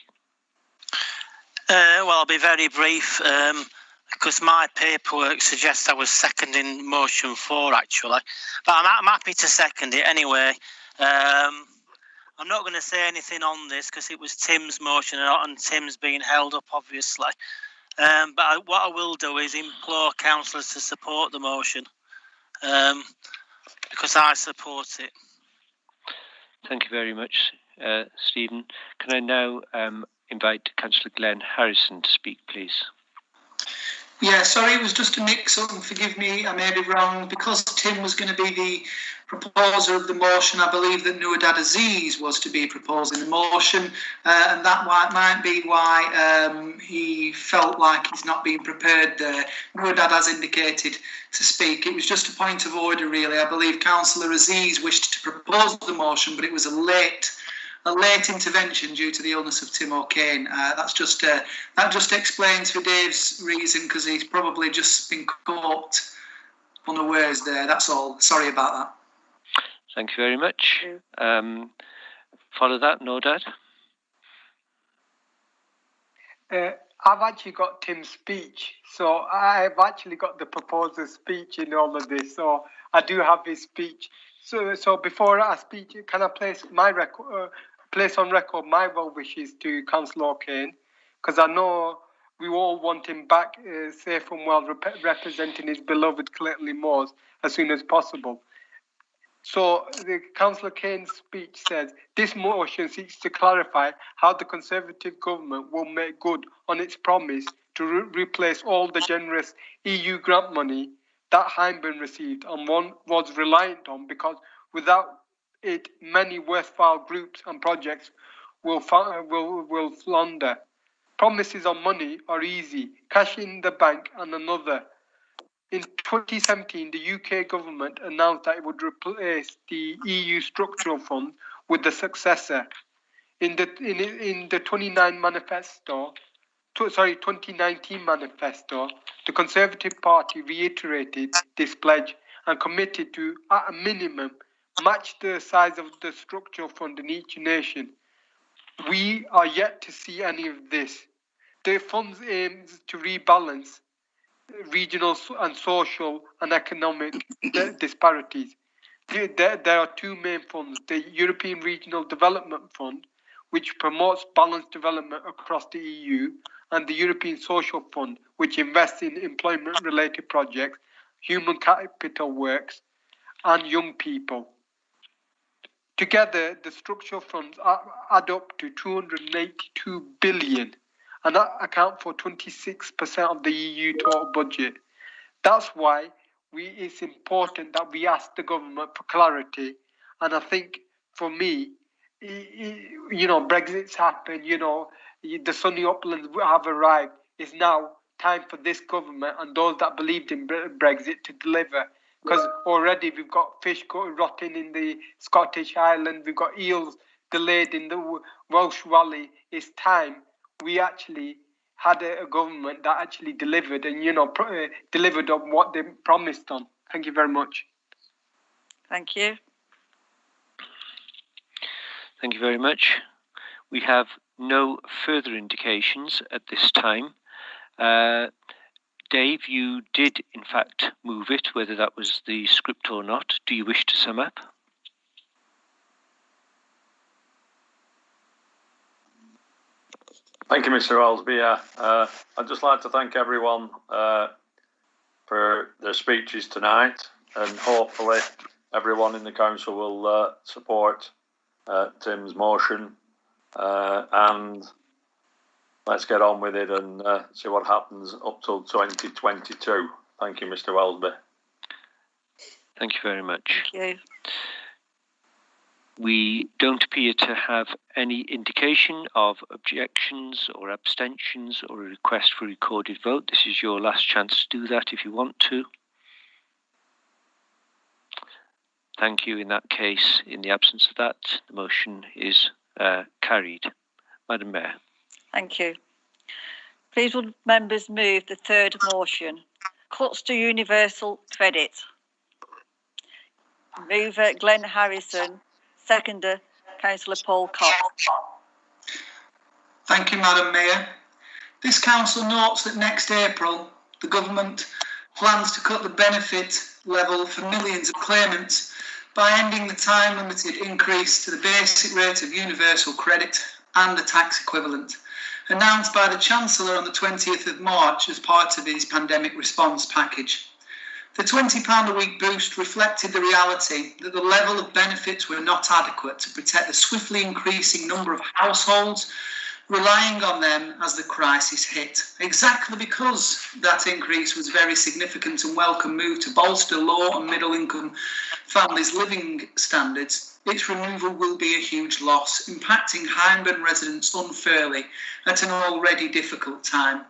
Well, I'll be very brief because my paperwork suggests I was seconding motion 4 actually, but I'm happy to second it anyway. I'm not going to say anything on this because it was Tim's motion and Tim's being held up obviously. But what I will do is implore councillors to support the motion because I support it. Thank you very much, Stephen. Can I now invite Councillor Glenn Harrison to speak, please? Yeah, sorry, it was just a mix-up, and forgive me, I made it wrong. Because Tim was going to be the proposer of the motion, I believe that Nouadad Aziz was to be proposing the motion, and that might be why he felt like he's not being prepared there. Nouadad has indicated to speak. It was just a point of order, really. I believe Councillor Aziz wished to propose the motion, but it was a late intervention due to the illness of Tim O'Kane. That just explains for Dave's reason, because he's probably just been caught unawares there. That's all. Sorry about that. Thank you very much. Follow that, Nouadad. I've actually got Tim's speech, so I've actually got the proposer's speech in all of this, so I do have his speech. So before I speak, can I place on record my well wishes to Councillor O'Kane, because I know we all want him back safe and well, representing his beloved Clayton Moors as soon as possible. So the Councillor Kane's speech says, this motion seeks to clarify how the Conservative government will make good on its promise to replace all the generous EU grant money that Hyndburn received and one was reliant on, because without it, many worthwhile groups and projects will flounder. Promises on money are easy, cash in the bank and another. In 2017, the UK government announced that it would replace the EU structural fund with the successor. In the 2019 manifesto, the Conservative Party reiterated this pledge and committed to, at a minimum, match the size of the structural fund in each nation. We are yet to see any of this. The funds aims to rebalance regional and social and economic disparities. There are two main funds: the European Regional Development Fund, which promotes balanced development across the EU, and the European Social Fund, which invests in employment-related projects, human capital works, and young people. Together, the structural funds add up to 282 billion, and that account for 26% of the EU total budget. That's why it's important that we ask the government for clarity. And I think, for me, Brexit's happened, the sunny uplands have arrived. It's now time for this government and those that believed in Brexit to deliver. Because already we've got fish rotting in the Scottish Island, we've got eels delayed in the Welsh Valley. It's time we actually had a government that actually delivered and, delivered on what they promised on. Thank you very much. Thank you. Thank you very much. We have no further indications at this time. Dave, you did in fact move it, whether that was the script or not. Do you wish to sum up? Thank you, Mr. Wellesby. I'd just like to thank everyone for their speeches tonight, and hopefully everyone in the council will support Tim's motion, and let's get on with it and see what happens up till 2022. Thank you, Mr. Wellesby. Thank you very much. Thank you. We don't appear to have any indication of objections or abstentions or a request for a recorded vote. This is your last chance to do that if you want to. Thank you. In that case, in the absence of that, the motion is carried. Madam Mayor. Thank you. Please would members move the third motion, cuts to universal credit. Mover Glenn Harrison, seconder Councillor Paul Cox. Thank you, Madam Mayor. This council notes that next April, the government plans to cut the benefit level for millions of claimants by ending the time-limited increase to the basic rate of universal credit and the tax equivalent, announced by the Chancellor on the 20th of March as part of his pandemic response package. The £20 a week boost reflected the reality that the level of benefits were not adequate to protect the swiftly increasing number of households relying on them as the crisis hit. Exactly because that increase was very significant and welcome move to bolster low and middle income families' living standards, its removal will be a huge loss, impacting Hyndburn residents unfairly at an already difficult time.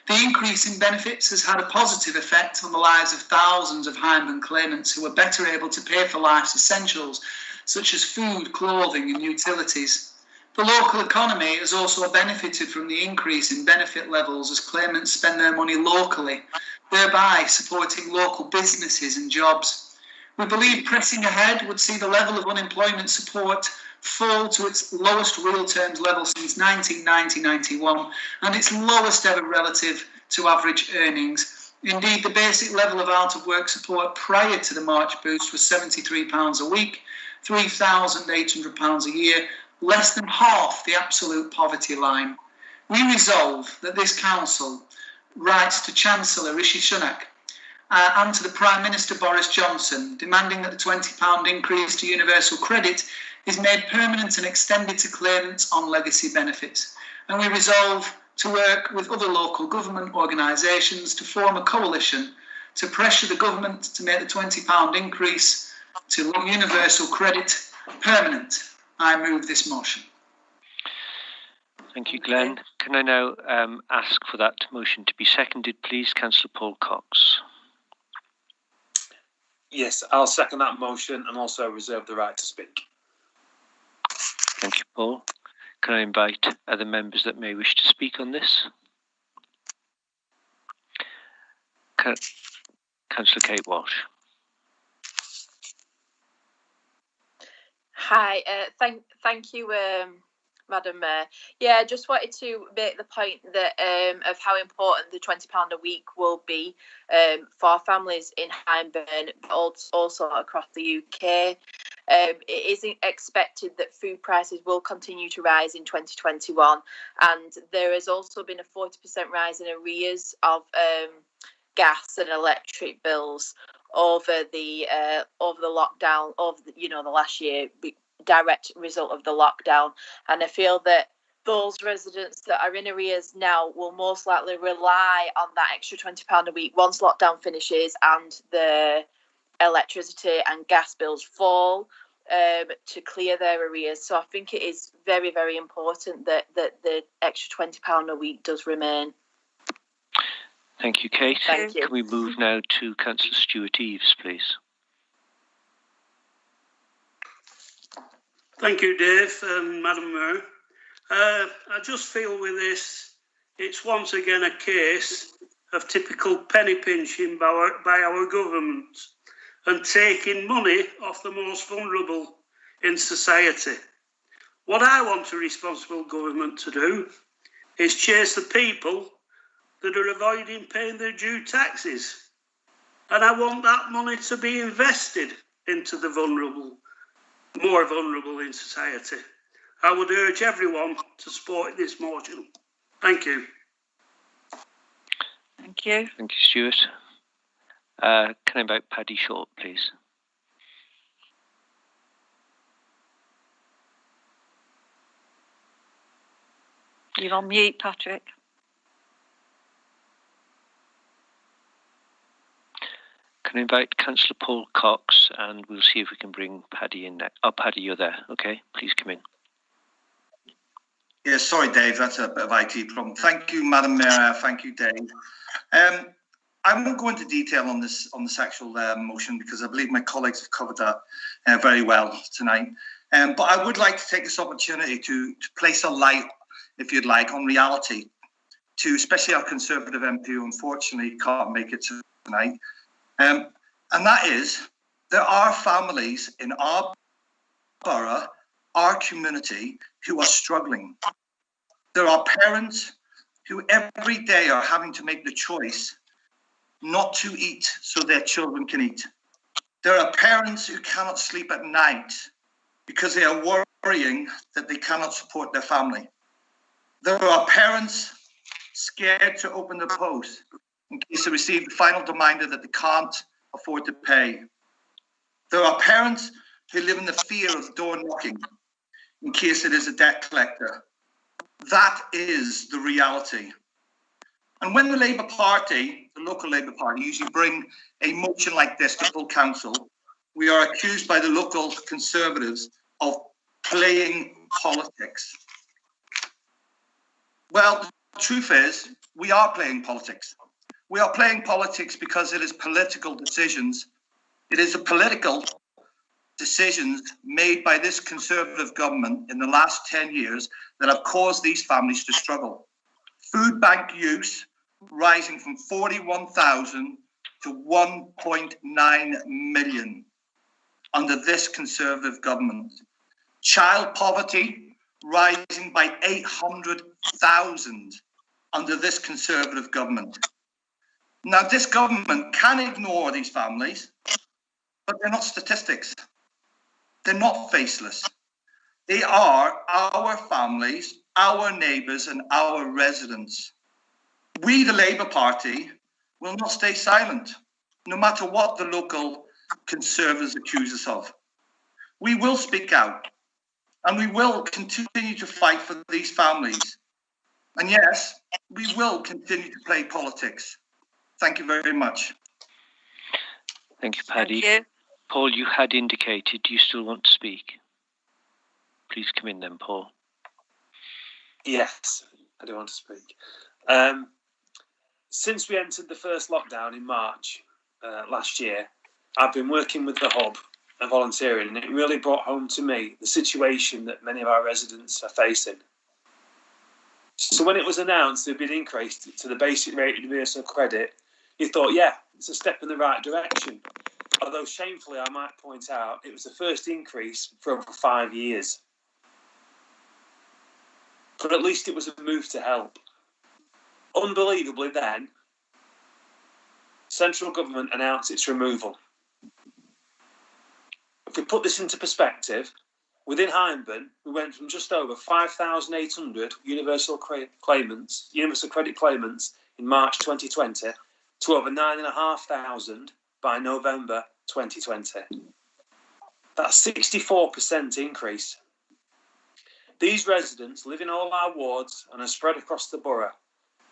The increase in benefits has had a positive effect on the lives of thousands of Hyndburn claimants who are better able to pay for life's essentials, such as food, clothing and utilities. The local economy has also benefited from the increase in benefit levels as claimants spend their money locally, thereby supporting local businesses and jobs. We believe pressing ahead would see the level of unemployment support fall to its lowest real terms level since 1990-91 and its lowest ever relative to average earnings. Indeed, the basic level of out-of-work support prior to the March boost was £73 a week, £3,800 a year, less than half the absolute poverty line. We resolve that this council writes to Chancellor Rishi Sunak and to the Prime Minister Boris Johnson, demanding that the £20 increase to universal credit is made permanent and extended to claimants on legacy benefits. And we resolve to work with other local government organisations to form a coalition to pressure the government to make the £20 increase to universal credit permanent. I move this motion. Thank you, Glenn. Can I now ask for that motion to be seconded, please? Councillor Paul Cox. Yes, I'll second that motion and also reserve the right to speak. Thank you, Paul. Can I invite other members that may wish to speak on this? Councillor Kate Walsh. Hi, thank you, Madam Mayor. Yeah, I just wanted to make the point that of how important the £20 a week will be for families in Hyndburn, but also across the UK. It is expected that food prices will continue to rise in 2021, and there has also been a 40% rise in arrears of gas and electric bills over the lockdown of the last year, direct result of the lockdown. And I feel that those residents that are in arrears now will most likely rely on that extra £20 a week once lockdown finishes and the electricity and gas bills fall to clear their arrears. So I think it is very, very important that the extra £20 a week does remain. Thank you, Kate. Thank you. Can we move now to Councillor Stuart Eaves, please? Thank you, Dave and Madam Mayor. I just feel with this, it's once again a case of typical penny pinching by our government and taking money off the most vulnerable in society. What I want a responsible government to do is chase the people that are avoiding paying their due taxes. And I want that money to be invested into the vulnerable, more vulnerable in society. I would urge everyone to support this motion. Thank you. Thank you. Thank you, Stuart. Can I invite Paddy Short, please? You're on mute, Patrick. Can I invite Councillor Paul Cox, and we'll see if we can bring Paddy in next. Oh, Paddy, you're there. Okay, please come in. Yeah, sorry, Dave, that's a bit of IT problem. Thank you, Madam Mayor. Thank you, Dave. I won't go into detail on this on the sexual motion because I believe my colleagues have covered that very well tonight. But I would like to take this opportunity to place a light if you'd like, on reality to especially our Conservative MP who unfortunately can't make it tonight. And that is, there are families in our borough, our community, who are struggling. There are parents who every day are having to make the choice not to eat so their children can eat. There are parents who cannot sleep at night because they are worrying that they cannot support their family. There are parents scared to open the post in case they receive the final reminder that they can't afford to pay. There are parents who live in the fear of door knocking in case it is a debt collector. That is the reality. And when the Labour Party, the local Labour Party, usually bring a motion like this to full council, we are accused by the local Conservatives of playing politics. Well, the truth is, we are playing politics. We are playing politics because it is political decisions. It is the political decisions made by this Conservative government in the last 10 years that have caused these families to struggle. Food bank use rising from 41,000 to 1.9 million under this Conservative government. Child poverty rising by 800,000 under this Conservative government. Now, this government can ignore these families, but they're not statistics. They're not faceless. They are our families, our neighbours, and our residents. We, the Labour Party, will not stay silent, no matter what the local Conservatives accuse us of. We will speak out, and we will continue to fight for these families. And yes, we will continue to play politics. Thank you very much. Thank you, Paddy. Thank you. Paul, you had indicated you still want to speak. Please come in then, Paul. Yes, I do want to speak. Since we entered the first lockdown in March last year, I've been working with the Hub and volunteering, and it really brought home to me the situation that many of our residents are facing. So when it was announced there'd been increased to the basic rate of universal credit, you thought, yeah, it's a step in the right direction. Although shamefully, I might point out, it was the first increase for over 5 years. But at least it was a move to help. Unbelievably then, central government announced its removal. If we put this into perspective, within Hyndburn, we went from just over 5,800 universal credit claimants in March 2020 to over 9,500 by November 2020. That's a 64% increase. These residents live in all our wards and are spread across the borough.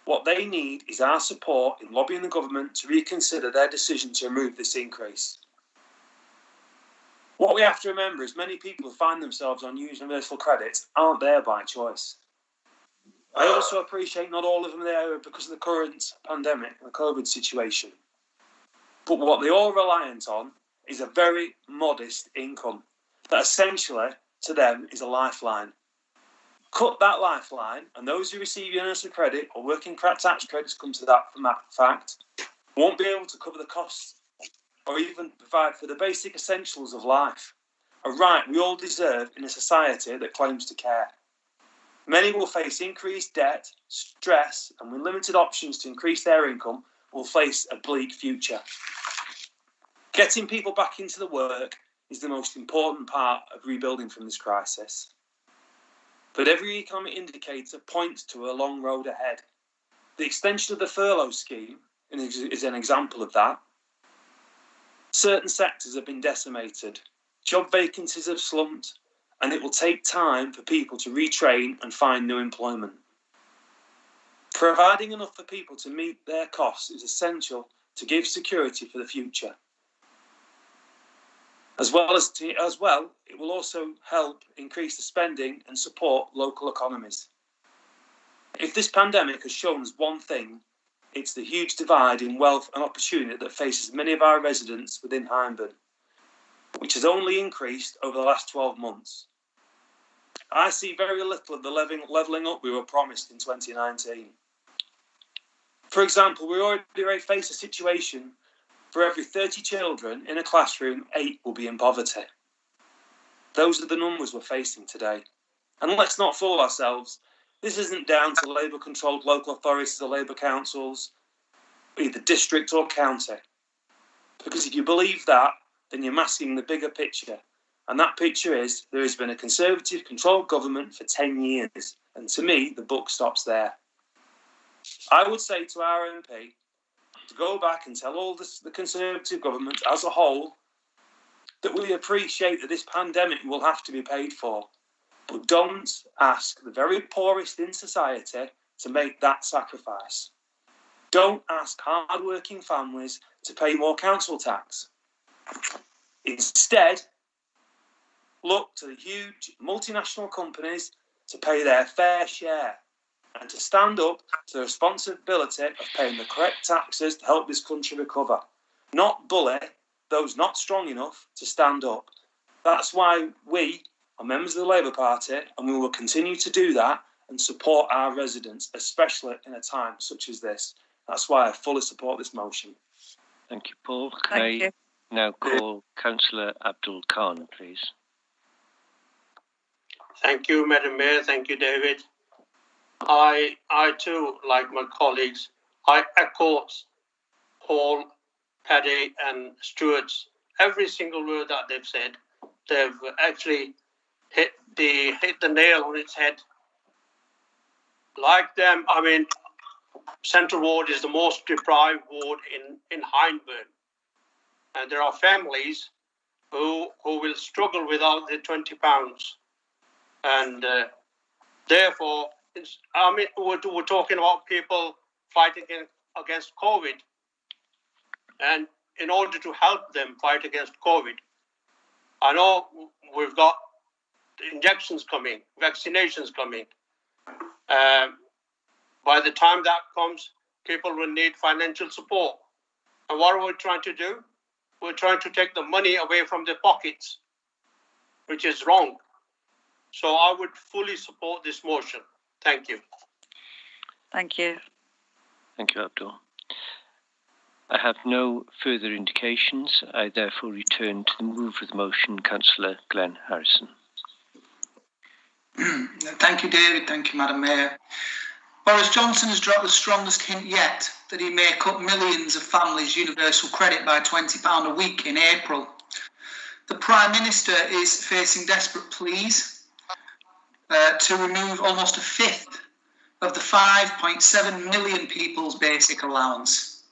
What they need is our support in lobbying the government to reconsider their decision to remove this increase. What we have to remember is many people who find themselves on universal credit aren't there by choice. I also appreciate not all of them are there because of the current pandemic, the COVID situation. But what they're all reliant on is a very modest income that essentially to them is a lifeline. Cut that lifeline, and those who receive universal credit or working tax credits come to that from that fact, won't be able to cover the costs or even provide for the basic essentials of life, a right we all deserve in a society that claims to care. Many will face increased debt, stress, and with limited options to increase their income, will face a bleak future. Getting people back into the work is the most important part of rebuilding from this crisis. But every economic indicator points to a long road ahead. The extension of the furlough scheme is an example of that. Certain sectors have been decimated, job vacancies have slumped, and it will take time for people to retrain and find new employment. Providing enough for people to meet their costs is essential to give security for the future. As well, it will also help increase the spending and support local economies. If this pandemic has shown us one thing, it's the huge divide in wealth and opportunity that faces many of our residents within Hyndburn, which has only increased over the last 12 months. I see very little of the levelling up we were promised in 2019. For example, we already face a situation for every 30 children in a classroom, 8 will be in poverty. Those are the numbers we're facing today. And let's not fool ourselves. This isn't down to Labour-controlled local authorities or Labour councils, either district or county. Because if you believe that, then you're masking the bigger picture. And that picture is there has been a Conservative-controlled government for 10 years. And to me, the buck stops there. I would say to our MP to go back and tell all the Conservative government as a whole that we appreciate that this pandemic will have to be paid for. But don't ask the very poorest in society to make that sacrifice. Don't ask hard-working families to pay more council tax. Instead, look to the huge multinational companies to pay their fair share and to stand up to the responsibility of paying the correct taxes to help this country recover. Not bully those not strong enough to stand up. That's why we are members of the Labour Party, and we will continue to do that and support our residents, especially in a time such as this. That's why I fully support this motion. Thank you, Paul. Can I now call Councillor Abdul Khan, please? Thank you, Madam Mayor. Thank you, David. I too, like my colleagues, I echo Paul, Paddy and Stuart's every single word that they've said. They've actually hit the nail on its head. Like them, I mean, Central Ward is the most deprived ward in Hyndburn. And there are families who will struggle without the £20. And therefore, I mean, we're talking about people fighting against COVID. And in order to help them fight against COVID, I know we've got injections coming, vaccinations coming. By the time that comes, people will need financial support. And what are we trying to do? We're trying to take the money away from their pockets, which is wrong. So I would fully support this motion. Thank you. Thank you. Thank you, Abdul. I have no further indications. I therefore return to the move of the motion, Councillor Glenn Harrison. Thank you, David. Thank you, Madam Mayor. Boris Johnson has dropped the strongest hint yet that he may cut millions of families' universal credit by £20 a week in April. The Prime Minister is facing desperate pleas to remove almost a fifth of the 5.7 million people's basic allowance.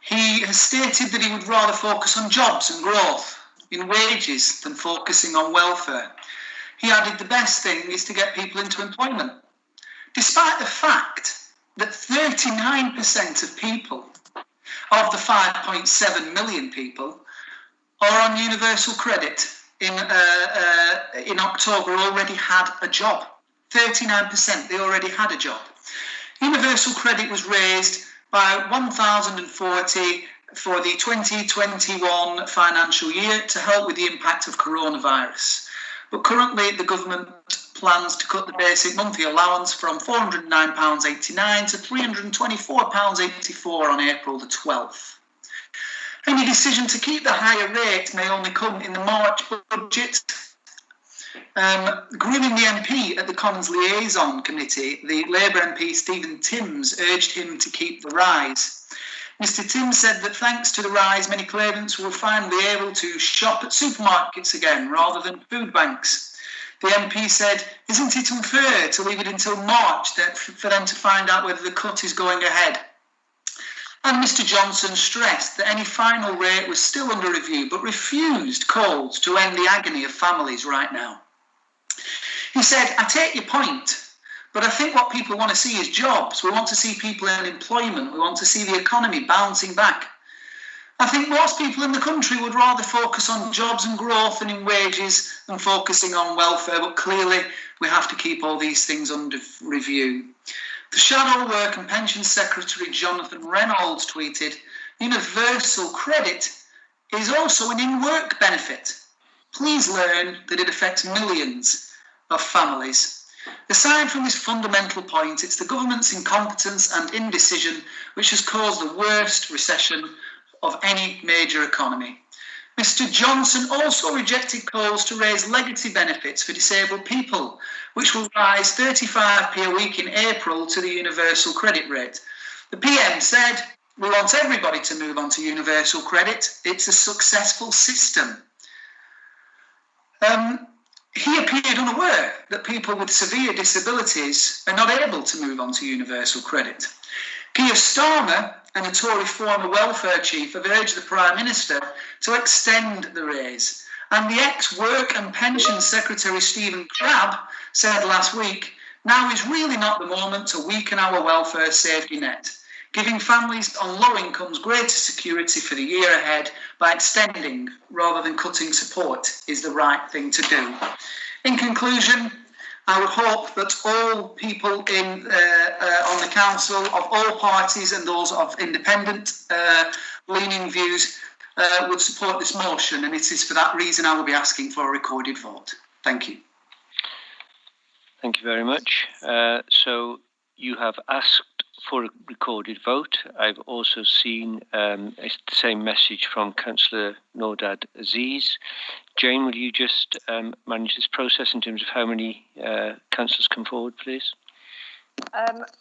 He has stated that he would rather focus on jobs and growth in wages than focusing on welfare. He added the best thing is to get people into employment, despite the fact that 39% of people, of the 5.7 million people, are on universal credit in October already had a job. 39%, they already had a job. Universal credit was raised by 1,040 for the 2021 financial year to help with the impact of coronavirus. But currently the government plans to cut the basic monthly allowance from £409.89 to £324.84 on April the 12th. Any decision to keep the higher rate may only come in the March budget. Grilling the MP at the Commons Liaison Committee, the Labour MP Stephen Timms urged him to keep the rise. Mr Timms said that thanks to the rise, many claimants will finally be able to shop at supermarkets again rather than food banks. The MP said, "Isn't it unfair to leave it until March for them to find out whether the cut is going ahead?" And Mr Johnson stressed that any final rate was still under review, but refused calls to end the agony of families right now. He said, "I take your point, but I think what people want to see is jobs. We want to see people in employment. We want to see the economy bouncing back. I think most people in the country would rather focus on jobs and growth and in wages than focusing on welfare, but clearly we have to keep all these things under review." The Shadow Work and Pensions Secretary Jonathan Reynolds tweeted, "Universal credit is also an in-work benefit. Please learn that it affects millions of families. Aside from this fundamental point, it's the government's incompetence and indecision which has caused the worst recession of any major economy. Mr Johnson also rejected calls to raise legacy benefits for disabled people, which will rise 35p a week in April to the universal credit rate. The PM said, "We want everybody to move on to universal credit. It's a successful system." He appeared unaware that people with severe disabilities are not able to move on to universal credit. Keir Starmer and the Tory former welfare chief have urged the Prime Minister to extend the raise. And the ex-Work and Pensions Secretary Stephen Crabb said last week, "Now is really not the moment to weaken our welfare safety net. Giving families on low incomes greater security for the year ahead by extending rather than cutting support is the right thing to do." In conclusion, I would hope that all people on the council of all parties and those of independent leaning views would support this motion, and it is for that reason I will be asking for a recorded vote. Thank you. Thank you very much. So you have asked for a recorded vote. I've also seen the same message from Councillor Nordad Aziz. Jane, will you just manage this process in terms of how many councillors come forward, please?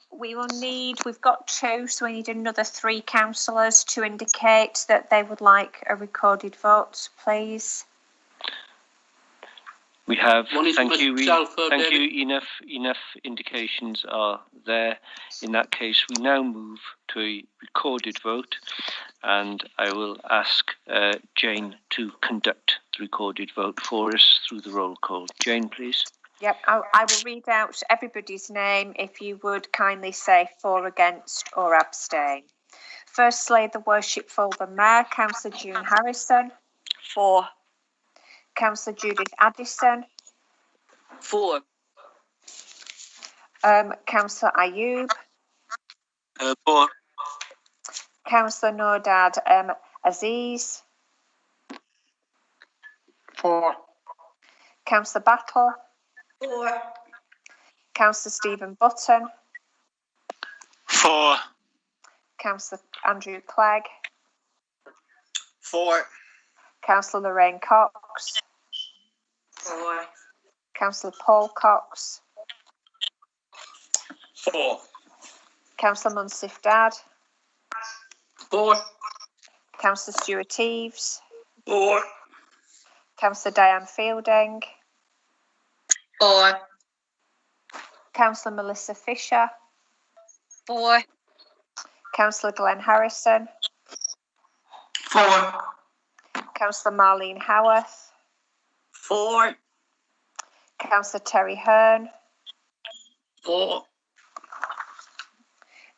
We've got 2, so we need another 3 councillors to indicate that they would like a recorded vote, please. We have, thank you, enough indications are there. In that case, we now move to a recorded vote, and I will ask Jane to conduct the recorded vote for us through the roll call. Jane, please. Yep, I will read out everybody's name if you would kindly say for, against or abstain. Firstly, the Worshipful the Mayor, Councillor June Harrison. For. Councillor Judith Addison. For. Councillor Ayub. For. Councillor Nordad Aziz. For. Councillor Battle. For. Councillor Stephen Button. For. Councillor Andrew Clegg. For. Councillor Lorraine Cox. For. Councillor Paul Cox. For. Councillor Munsif Dad. For. Councillor Stuart Eaves. For. Councillor Diane Fielding. For. Councillor Melissa Fisher. For. Councillor Glenn Harrison. For. Councillor Marlene Howarth. For. Councillor Terry Hearn. For.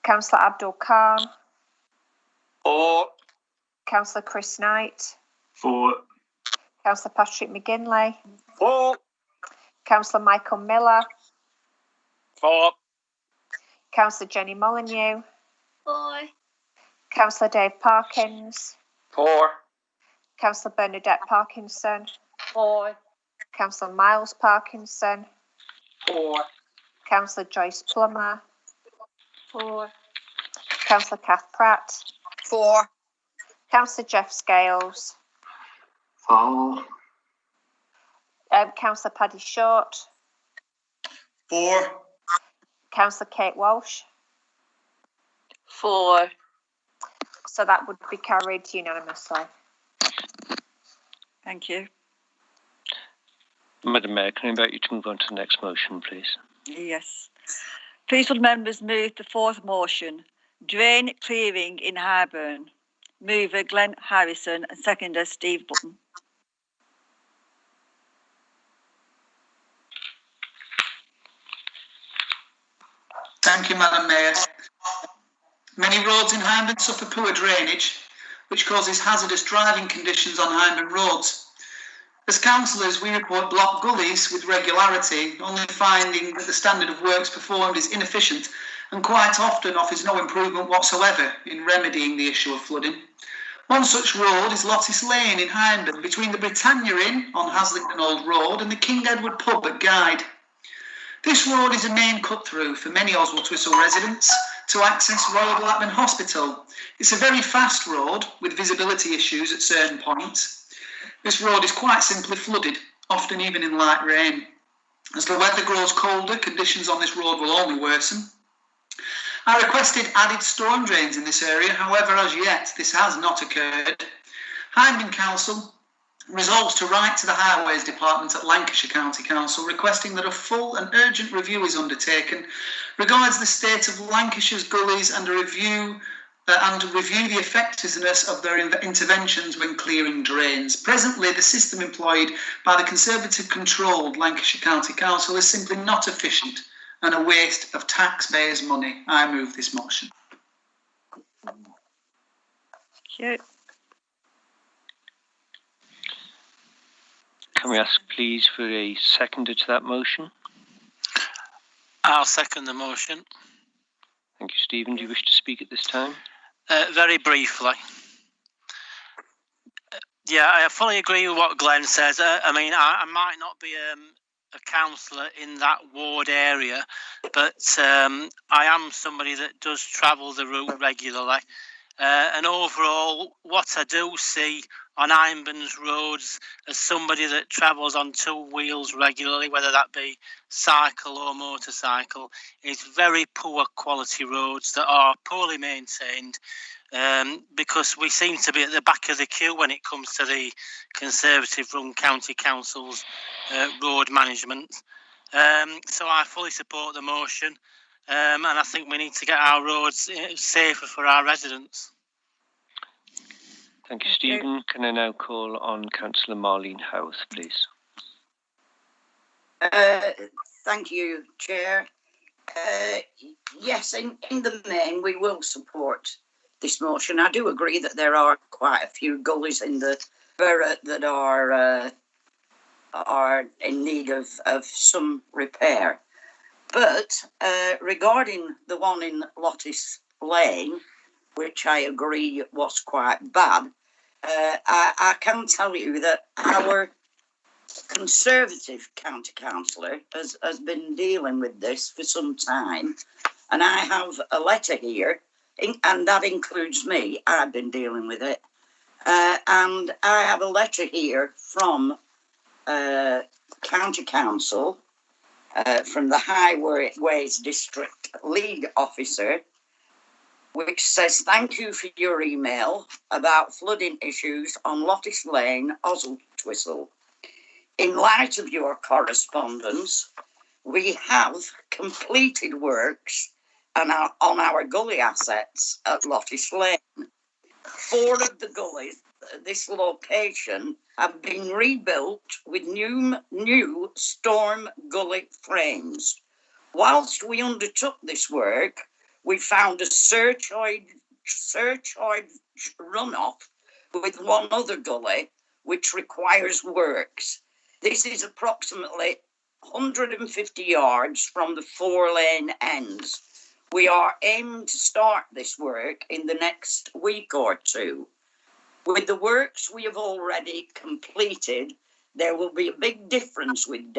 Councillor Abdul Khan. For. Councillor Chris Knight. For. Councillor Patrick McGinley. For. Councillor Michael Miller. For. Councillor Jenny Molyneux. For. Councillor Dave Parkins. For. Councillor Bernadette Parkinson. For. Councillor Miles Parkinson. For. Councillor Joyce Plummer. For. Councillor Kath Pratt. For. Councillor Jeff Scales. For. Councillor Paddy Short. For. Councillor Kate Walsh. For. So that would be carried unanimously. Thank you. Madam Mayor, can I invite you to move on to the next motion, please? Yes. Please would members move the 4th motion, drain clearing in Hyndburn. Mover Glenn Harrison and seconder Steve Button. Thank you, Madam Mayor. Many roads in Hyndburn suffer poor drainage, which causes hazardous driving conditions on Hyndburn roads. As councillors, we report blocked gullies with regularity, only finding that the standard of works performed is inefficient and quite often offers no improvement whatsoever in remedying the issue of flooding. One such road is Lottis Lane in Hyndburn, between the Britannia Inn on Haslington Old Road and the King Edward pub at Guide. This road is a main cut through for many Oswald Twistle residents to access Royal Blackburn Hospital. It's a very fast road with visibility issues at certain points. This road is quite simply flooded, often even in light rain. As the weather grows colder, conditions on this road will only worsen. I requested added storm drains in this area, however, as yet, this has not occurred. Hyndburn Council resolves to write to the Highways Department at Lancashire County Council requesting that a full and urgent review is undertaken regards the state of Lancashire's gullies and review the effectiveness of their interventions when clearing drains. Presently, the system employed by the Conservative-controlled Lancashire County Council is simply not efficient and a waste of taxpayers' money. I move this motion. Thank you. Can we ask, please, for a seconder to that motion? I'll second the motion. Thank you, Stephen. Do you wish to speak at this time? Very briefly. Yeah, I fully agree with what Glenn says. I mean, I might not be a councillor in that ward area, but I am somebody that does travel the route regularly. And overall, what I do see on Hyndburn's roads as somebody that travels on two wheels regularly, whether that be cycle or motorcycle, is very poor quality roads that are poorly maintained, because we seem to be at the back of the queue when it comes to the Conservative-run county council's road management. So I fully support the motion, and I think we need to get our roads safer for our residents. Thank you, Stephen. Can I now call on Councillor Marlene Howarth, please? Thank you, Chair. Yes, in the main, we will support this motion. I do agree that there are quite a few gullies in the borough that are in need of some repair. But regarding the one in Lottis Lane, which I agree was quite bad, I can tell you that our Conservative county councillor has been dealing with this for some time, and I have a letter here, and that includes me. I've been dealing with it, and I have a letter here from county council, from the Highways District League Officer, which says, thank you for your email about flooding issues on Lottis Lane, Oswald Twistle. In light of your correspondence, we have completed works on our gully assets at Lottis Lane. 4 of the gullies at this location have been rebuilt with new storm gully frames. Whilst we undertook this work, we found a surcharge runoff with one other gully, which requires works. This is approximately 150 yards from the 4-lane ends. We are aiming to start this work in the next week or two. With the works we have already completed, there will be a big difference with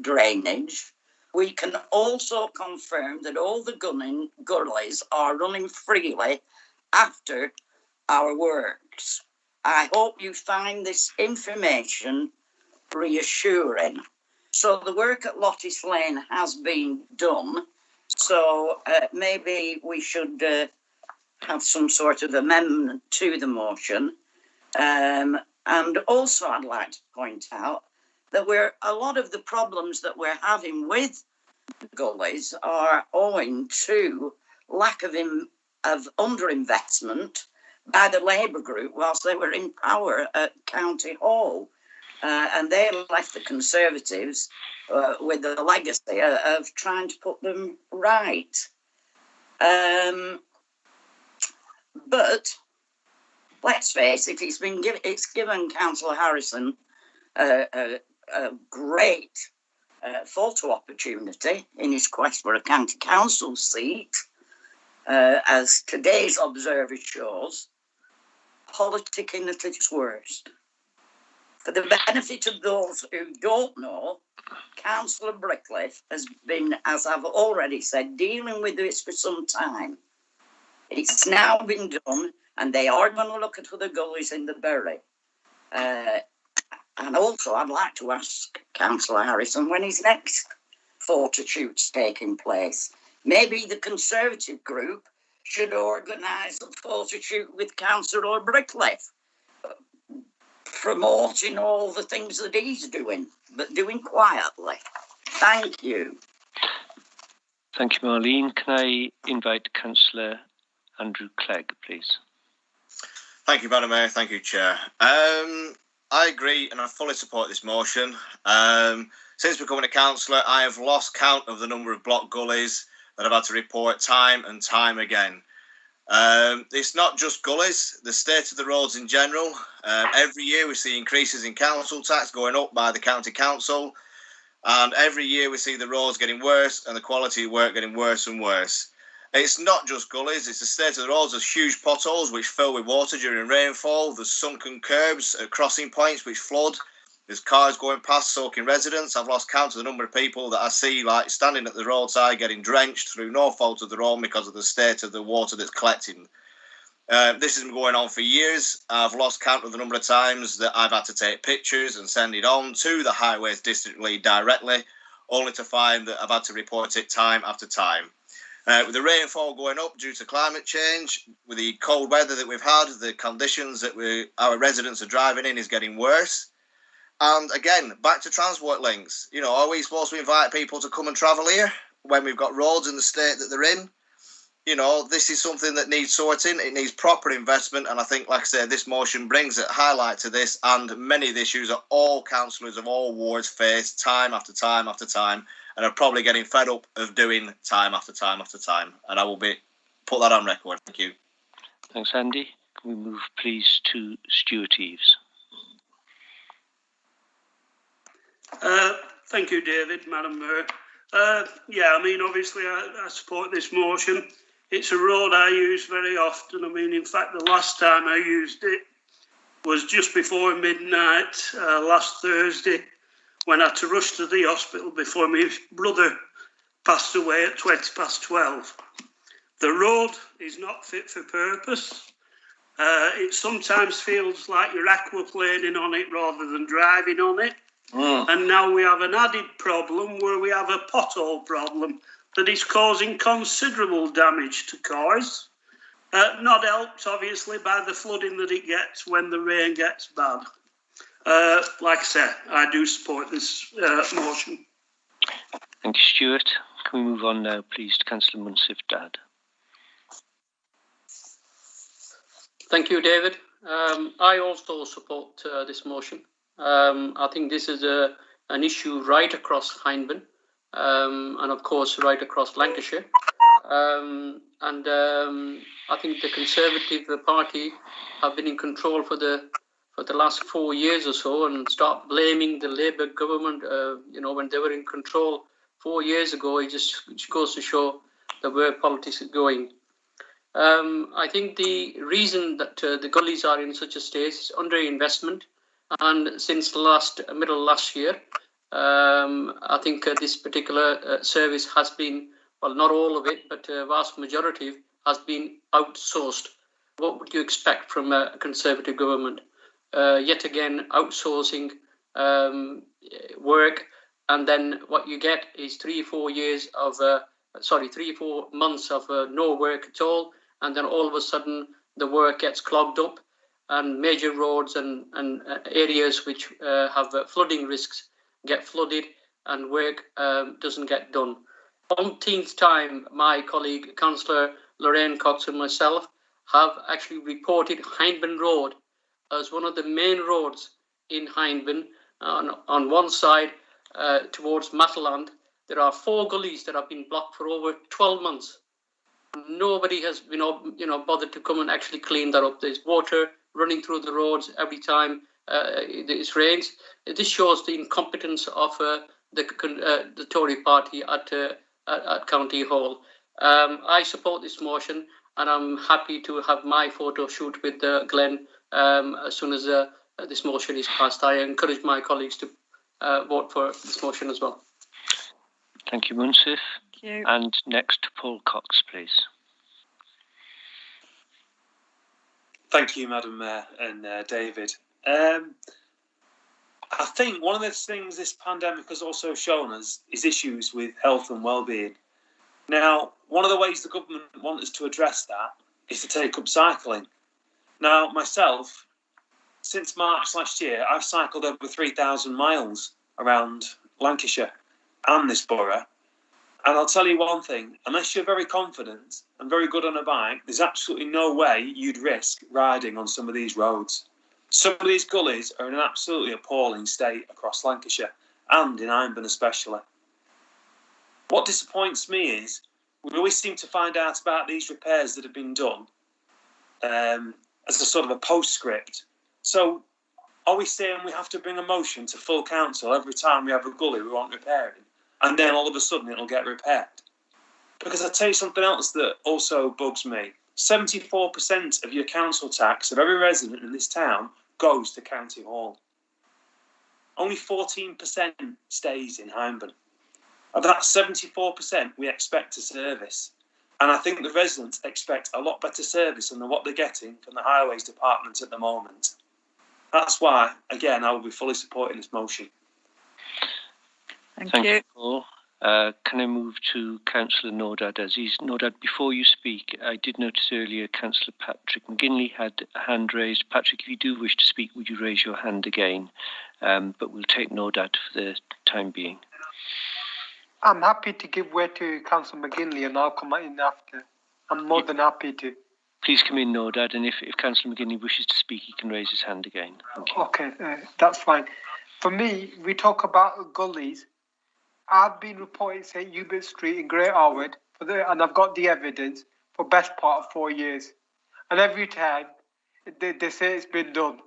drainage. We can also confirm that all the gullies are running freely after our works. I hope you find this information reassuring. So the work at Lottis Lane has been done. So maybe we should have some sort of amendment to the motion. And also I'd like to point out that a lot of the problems that we're having with gullies are owing to lack of underinvestment by the Labour group whilst they were in power at County Hall. And they left the Conservatives with the legacy of trying to put them right. But let's face it, it's given Councillor Harrison a great photo opportunity in his quest for a county council seat. As today's Observer shows, politicking at its worst. For the benefit of those who don't know, Councillor Brickliff has been, as I've already said, dealing with this for some time. It's now been done, and they are going to look at other gullies in the borough. And also, I'd like to ask Councillor Harrison when his next photo shoot's taking place. Maybe the Conservative group should organise a photo shoot with Councillor Brickliff, promoting all the things that he's doing, but doing quietly. Thank you. Thank you, Marlene. Can I invite Councillor Andrew Clegg, please? Thank you, Madam Mayor. Thank you, Chair. I agree and I fully support this motion. Since becoming a councillor, I have lost count of the number of block gullies that I've had to report time and time again. It's not just gullies, the state of the roads in general. Every year we see increases in council tax going up by the county council, and every year we see the roads getting worse and the quality of work getting worse and worse. It's not just gullies, it's the state of the roads. There's huge potholes which fill with water during rainfall. There's sunken curbs at crossing points which flood. There's cars going past soaking residents. I've lost count of the number of people that I see like standing at the roadside getting drenched through no fault of their own because of the state of the water that's collecting. This has been going on for years. I've lost count of the number of times that I've had to take pictures and send it on to the Highways District Lead directly, only to find that I've had to report it time after time. With the rainfall going up due to climate change, with the cold weather that we've had, the conditions that our residents are driving in is getting worse. And again, back to transport links. You know, are we supposed to invite people to come and travel here when we've got roads in the state that they're in? You know, this is something that needs sorting. It needs proper investment. And I think, like I said, this motion brings a highlight to this. And many of the issues that all councillors of all wards face time after time after time, and are probably getting fed up of doing time after time after time. And I will put that on record. Thank you. Thanks, Andy. Can we move, please, to Stuart Eaves? Thank you, David, Madam Mayor. Yeah, I mean, obviously, I support this motion. It's a road I use very often. I mean, in fact, the last time I used it was just before midnight last Thursday, when I had to rush to the hospital before my brother passed away at 12:20. The road is not fit for purpose. It sometimes feels like you're aquaplaning on it rather than driving on it. And now we have an added problem where we have a pothole problem that is causing considerable damage to cars. Not helped, obviously, by the flooding that it gets when the rain gets bad. Like I said, I do support this motion. Thank you, Stuart. Can we move on now, please, to Councillor Munsif Dad? Thank you, David. I also support this motion. I think this is an issue right across Hyndburn, and of course right across Lancashire. I think the Conservative Party have been in control for the last 4 years or so, and start blaming the Labour government. When they were in control 4 years ago, it just goes to show where politics is going. I think the reason that the gullies are in such a state is underinvestment. And since middle last year, I think this particular service has been, well, not all of it, but a vast majority has been outsourced. What would you expect from a Conservative government? Yet again, outsourcing work, and then what you get is 3 or 4 months of no work at all, and then all of a sudden the work gets clogged up, and major roads and areas which have flooding risks get flooded, and work doesn't get done. 15th time, my colleague, Councillor Lorraine Cox, and myself have actually reported Hyndburn Road as one of the main roads in Hyndburn. On one side, towards Matterland, there are 4 gullies that have been blocked for over 12 months. Nobody has been, bothered to come and actually clean that up. There's water running through the roads every time it rains. This shows the incompetence of the Tory party at County Hall. I support this motion, and I'm happy to have my photo shoot with Glenn as soon as this motion is passed. I encourage my colleagues to vote for this motion as well. Thank you, Munsif. Thank you. And next to Paul Cox, please. Thank you, Madam Mayor and David. I think one of the things this pandemic has also shown us is issues with health and well-being. Now, one of the ways the government want us to address that is to take up cycling. Now, myself, since March last year, I've cycled over 3,000 miles around Lancashire and this borough. And I'll tell you one thing, unless you're very confident and very good on a bike, there's absolutely no way you'd risk riding on some of these roads. Some of these gullies are in an absolutely appalling state across Lancashire and in Hyndburn especially. What disappoints me is we always seem to find out about these repairs that have been done as a sort of a postscript. So are we saying we have to bring a motion to full council every time we have a gully we want repairing, and then all of a sudden it'll get repaired? Because I'll tell you something else that also bugs me. 74% of your council tax of every resident in this town goes to County Hall. Only 14% stays in Hyndburn. Of that 74% we expect to service. And I think the residents expect a lot better service than what they're getting from the Highways Department at the moment. That's why, again, I will be fully supporting this motion. Thank you. Paul. Can I move to Councillor Nordad Aziz? Nordad, before you speak, I did notice earlier Councillor Patrick McGinley had a hand raised. Patrick, if you do wish to speak, would you raise your hand again? But we'll take Nordad for the time being. I'm happy to give way to Councillor McGinley and I'll come in after. I'm more than happy to. Please come in, Nordad, and if Councillor McGinley wishes to speak, he can raise his hand again. Thank you. Okay, that's fine. For me, we talk about gullies. I've been reporting St. Hubert Street in Great Harwood, and I've got the evidence for best part of 4 years. And every time they say it's been done.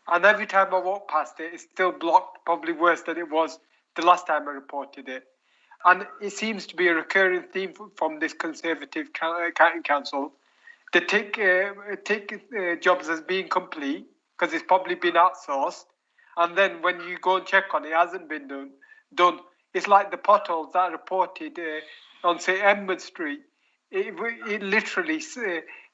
And every time I walk past it, it's still blocked, probably worse than it was the last time I reported it. And it seems to be a recurring theme from this Conservative County Council. They take jobs as being complete, because it's probably been outsourced. And then when you go and check on it, it hasn't been done. It's like the potholes that are reported on St. Edmund Street. It literally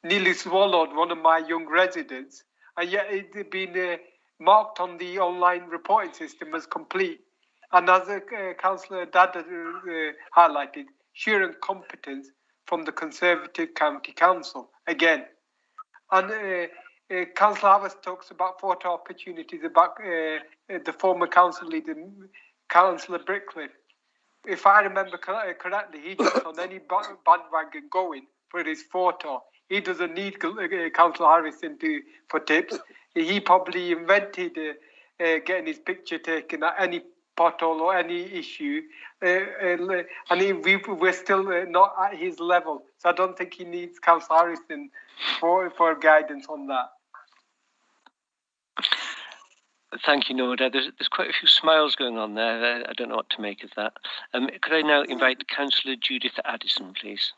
nearly swallowed one of my young residents, and yet it's been marked on the online reporting system as complete. And as Councillor Dada highlighted, sheer incompetence from the Conservative County Council again. And Councillor Havas talks about photo opportunities about the former council leader, Councillor Brickliffe. If I remember correctly, he jumps on any bandwagon going for his photo. He doesn't need Councillor Harrison for tips. He probably invented getting his picture taken at any pothole or any issue. We're still not at his level. So I don't think he needs Councillor Harrison for guidance on that. Thank you, Noda. There's quite a few smiles going on there. I don't know what to make of that. Could I now invite Councillor Judith Addison, please?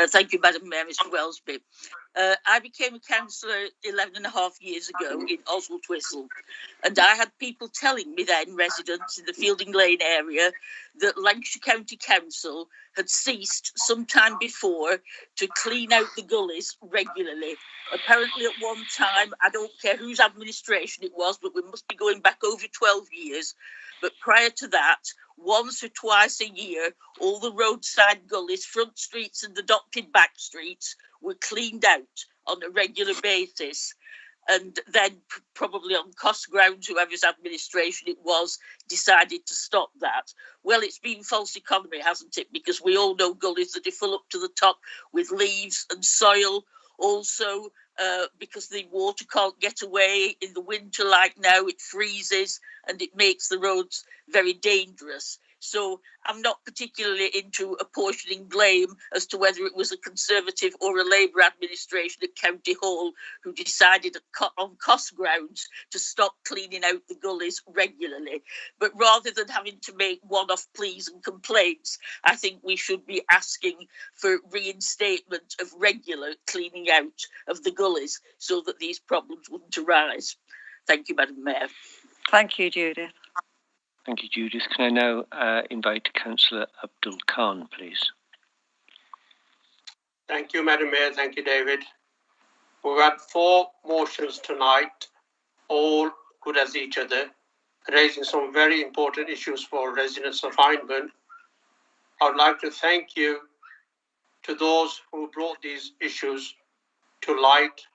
Thank you, Madam Mayor, Mr. Wellesby. I became a councillor 11 and a half years ago in Oswald Twistle, and I had people telling me then, residents in the Fielding Lane area, that Lancashire County Council had ceased some time before to clean out the gullies regularly. Apparently at one time, I don't care whose administration it was, but we must be going back over 12 years. But prior to that, once or twice a year, all the roadside gullies, front streets and adopted back streets were cleaned out on a regular basis. And then probably on cost grounds, whoever's administration it was decided to stop that. Well, it's been false economy, hasn't it? Because we all know gullies that are full up to the top with leaves and soil. Also, because the water can't get away in the winter like now, it freezes and it makes the roads very dangerous. So I'm not particularly into apportioning blame as to whether it was a Conservative or a Labour administration at County Hall who decided on cost grounds to stop cleaning out the gullies regularly. But rather than having to make one-off pleas and complaints, I think we should be asking for reinstatement of regular cleaning out of the gullies so that these problems wouldn't arise. Thank you, Madam Mayor. Thank you, Judith. Thank you, Judith. Can I now invite Councillor Abdul Khan, please? Thank you, Madam Mayor. Thank you, David. We've had 4 motions tonight, all good as each other, raising some very important issues for residents of Hyndburn. I would like to thank you to those who brought these issues to light,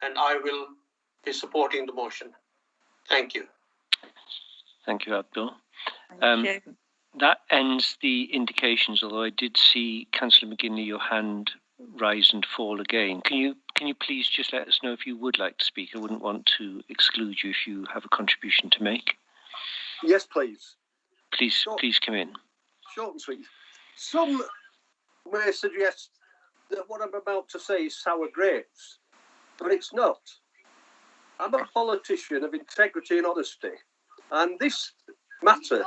and I will be supporting the motion. Thank you. Thank you, Abdul. Thank you. That ends the indications, although I did see Councillor McGinley, your hand rise and fall again. Can you please just let us know if you would like to speak? I wouldn't want to exclude you if you have a contribution to make. Yes, please. Please come in. Short and sweet. Some may suggest that what I'm about to say is sour grapes, but it's not. I'm a politician of integrity and honesty, and this matter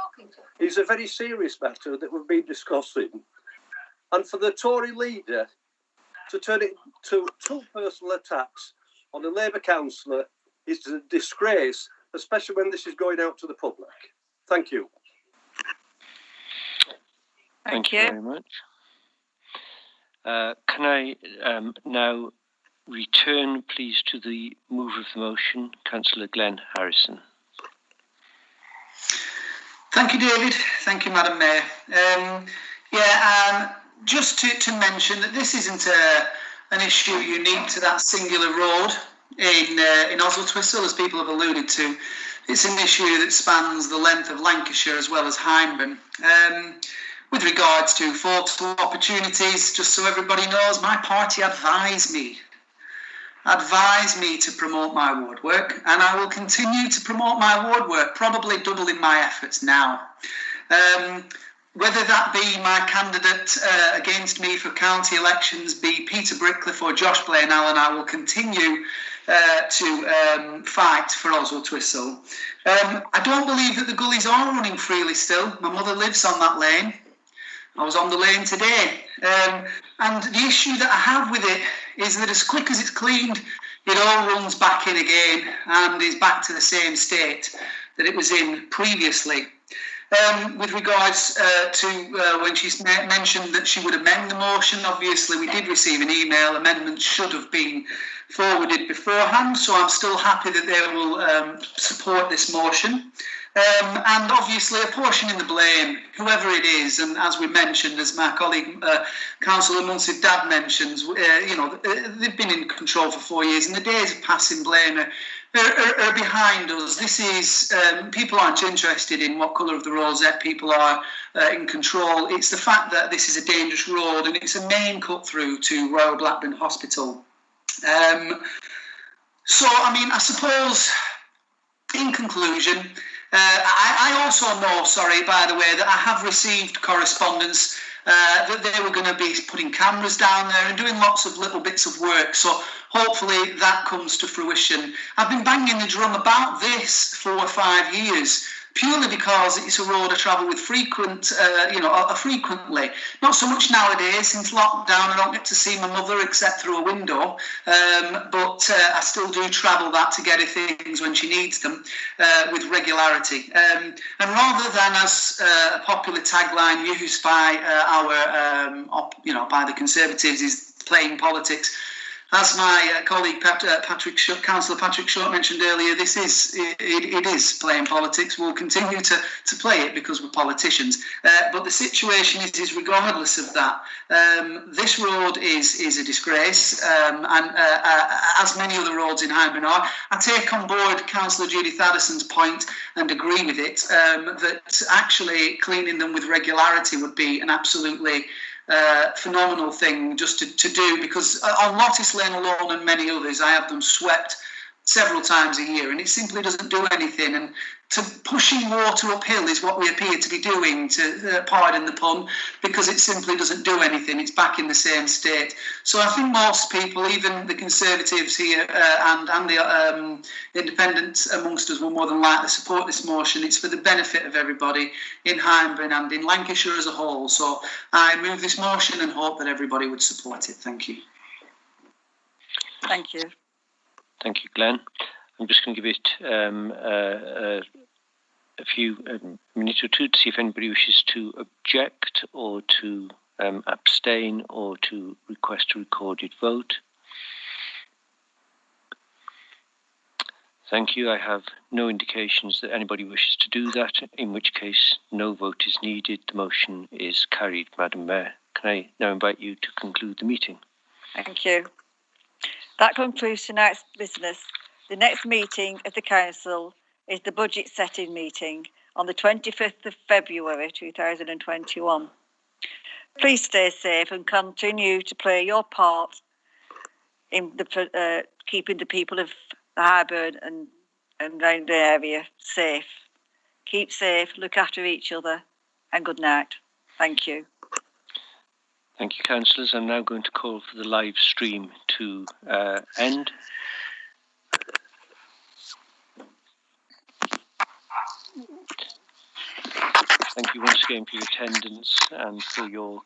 is a very serious matter that we've been discussing. And for the Tory leader to turn it to 2 personal attacks on a Labour councillor is a disgrace, especially when this is going out to the public. Thank you. Thank you very much. Can I now return, please, to the mover of the motion, Councillor Glenn Harrison? Thank you, David. Thank you, Madam Mayor. Just to mention that this isn't an issue unique to that singular road in Oswald-Twistle, as people have alluded to. It's an issue that spans the length of Lancashire as well as Hyndburn. With regards to photo opportunities, just so everybody knows, my party advised me to promote my ward work, and I will continue to promote my ward work, probably doubling my efforts now. Whether that be my candidate against me for county elections be Peter Brickcliffe or Josh Blaine-Allen, I will continue to fight for Oswald-Twistle. I don't believe that the gullies are running freely still. My mother lives on that lane. I was on the lane today. And the issue that I have with it is that as quick as it's cleaned, it all runs back in again and is back to the same state that it was in previously. With regards to when she mentioned that she would amend the motion, obviously we did receive an email. Amendments should have been forwarded beforehand, so I'm still happy that they will support this motion. And obviously apportioning the blame, whoever it is, and as we mentioned, as my colleague Councillor Munsif Dad mentions, they've been in control for 4 years, and the days of passing blame are behind us. This is, people aren't interested in what colour of the rosette people are in control. It's the fact that this is a dangerous road and it's a main cut through to Royal Blackburn Hospital. I suppose, in conclusion, I also know, by the way, that I have received correspondence that they were going to be putting cameras down there and doing lots of little bits of work. So hopefully that comes to fruition. I've been banging the drum about this for 4 or 5 years, purely because it's a road I travel with frequently. Not so much nowadays, since lockdown I don't get to see my mother except through a window, but I still do travel that to get her things when she needs them with regularity. And rather than as a popular tagline used by by the Conservatives is playing politics, as my colleague Councillor Patrick Short mentioned earlier, it is playing politics. We'll continue to play it because we're politicians. But the situation is regardless of that. This road is a disgrace, and as many other roads in Hyndburn are. I take on board Councillor Judith Addison's point and agree with it, that actually cleaning them with regularity would be an absolutely phenomenal thing just to do, because on Lottis Lane alone and many others I have them swept several times a year and it simply doesn't do anything. And pushing water uphill is what we appear to be doing, to pardon the pun, because it simply doesn't do anything. It's back in the same state. So I think most people, even the Conservatives here and the independents amongst us, will more than likely support this motion. It's for the benefit of everybody in Hyndburn and in Lancashire as a whole. So I move this motion and hope that everybody would support it. Thank you. Thank you. Thank you, Glenn. I'm just going to give it minute or two to see if anybody wishes to object or to abstain or to request a recorded vote. Thank you. I have no indications that anybody wishes to do that, in which case no vote is needed. The motion is carried, Madam Mayor. Can I now invite you to conclude the meeting? Thank you. That concludes tonight's business. The next meeting of the Council is the budget setting meeting on the 25th of February 2021. Please stay safe and continue to play your part in the keeping the people of the Hyndburn and around the area safe. Keep safe, look after each other, and good night. Thank you. Thank you, councillors. I'm now going to call for the live stream to end. Thank you once again for your attendance and for your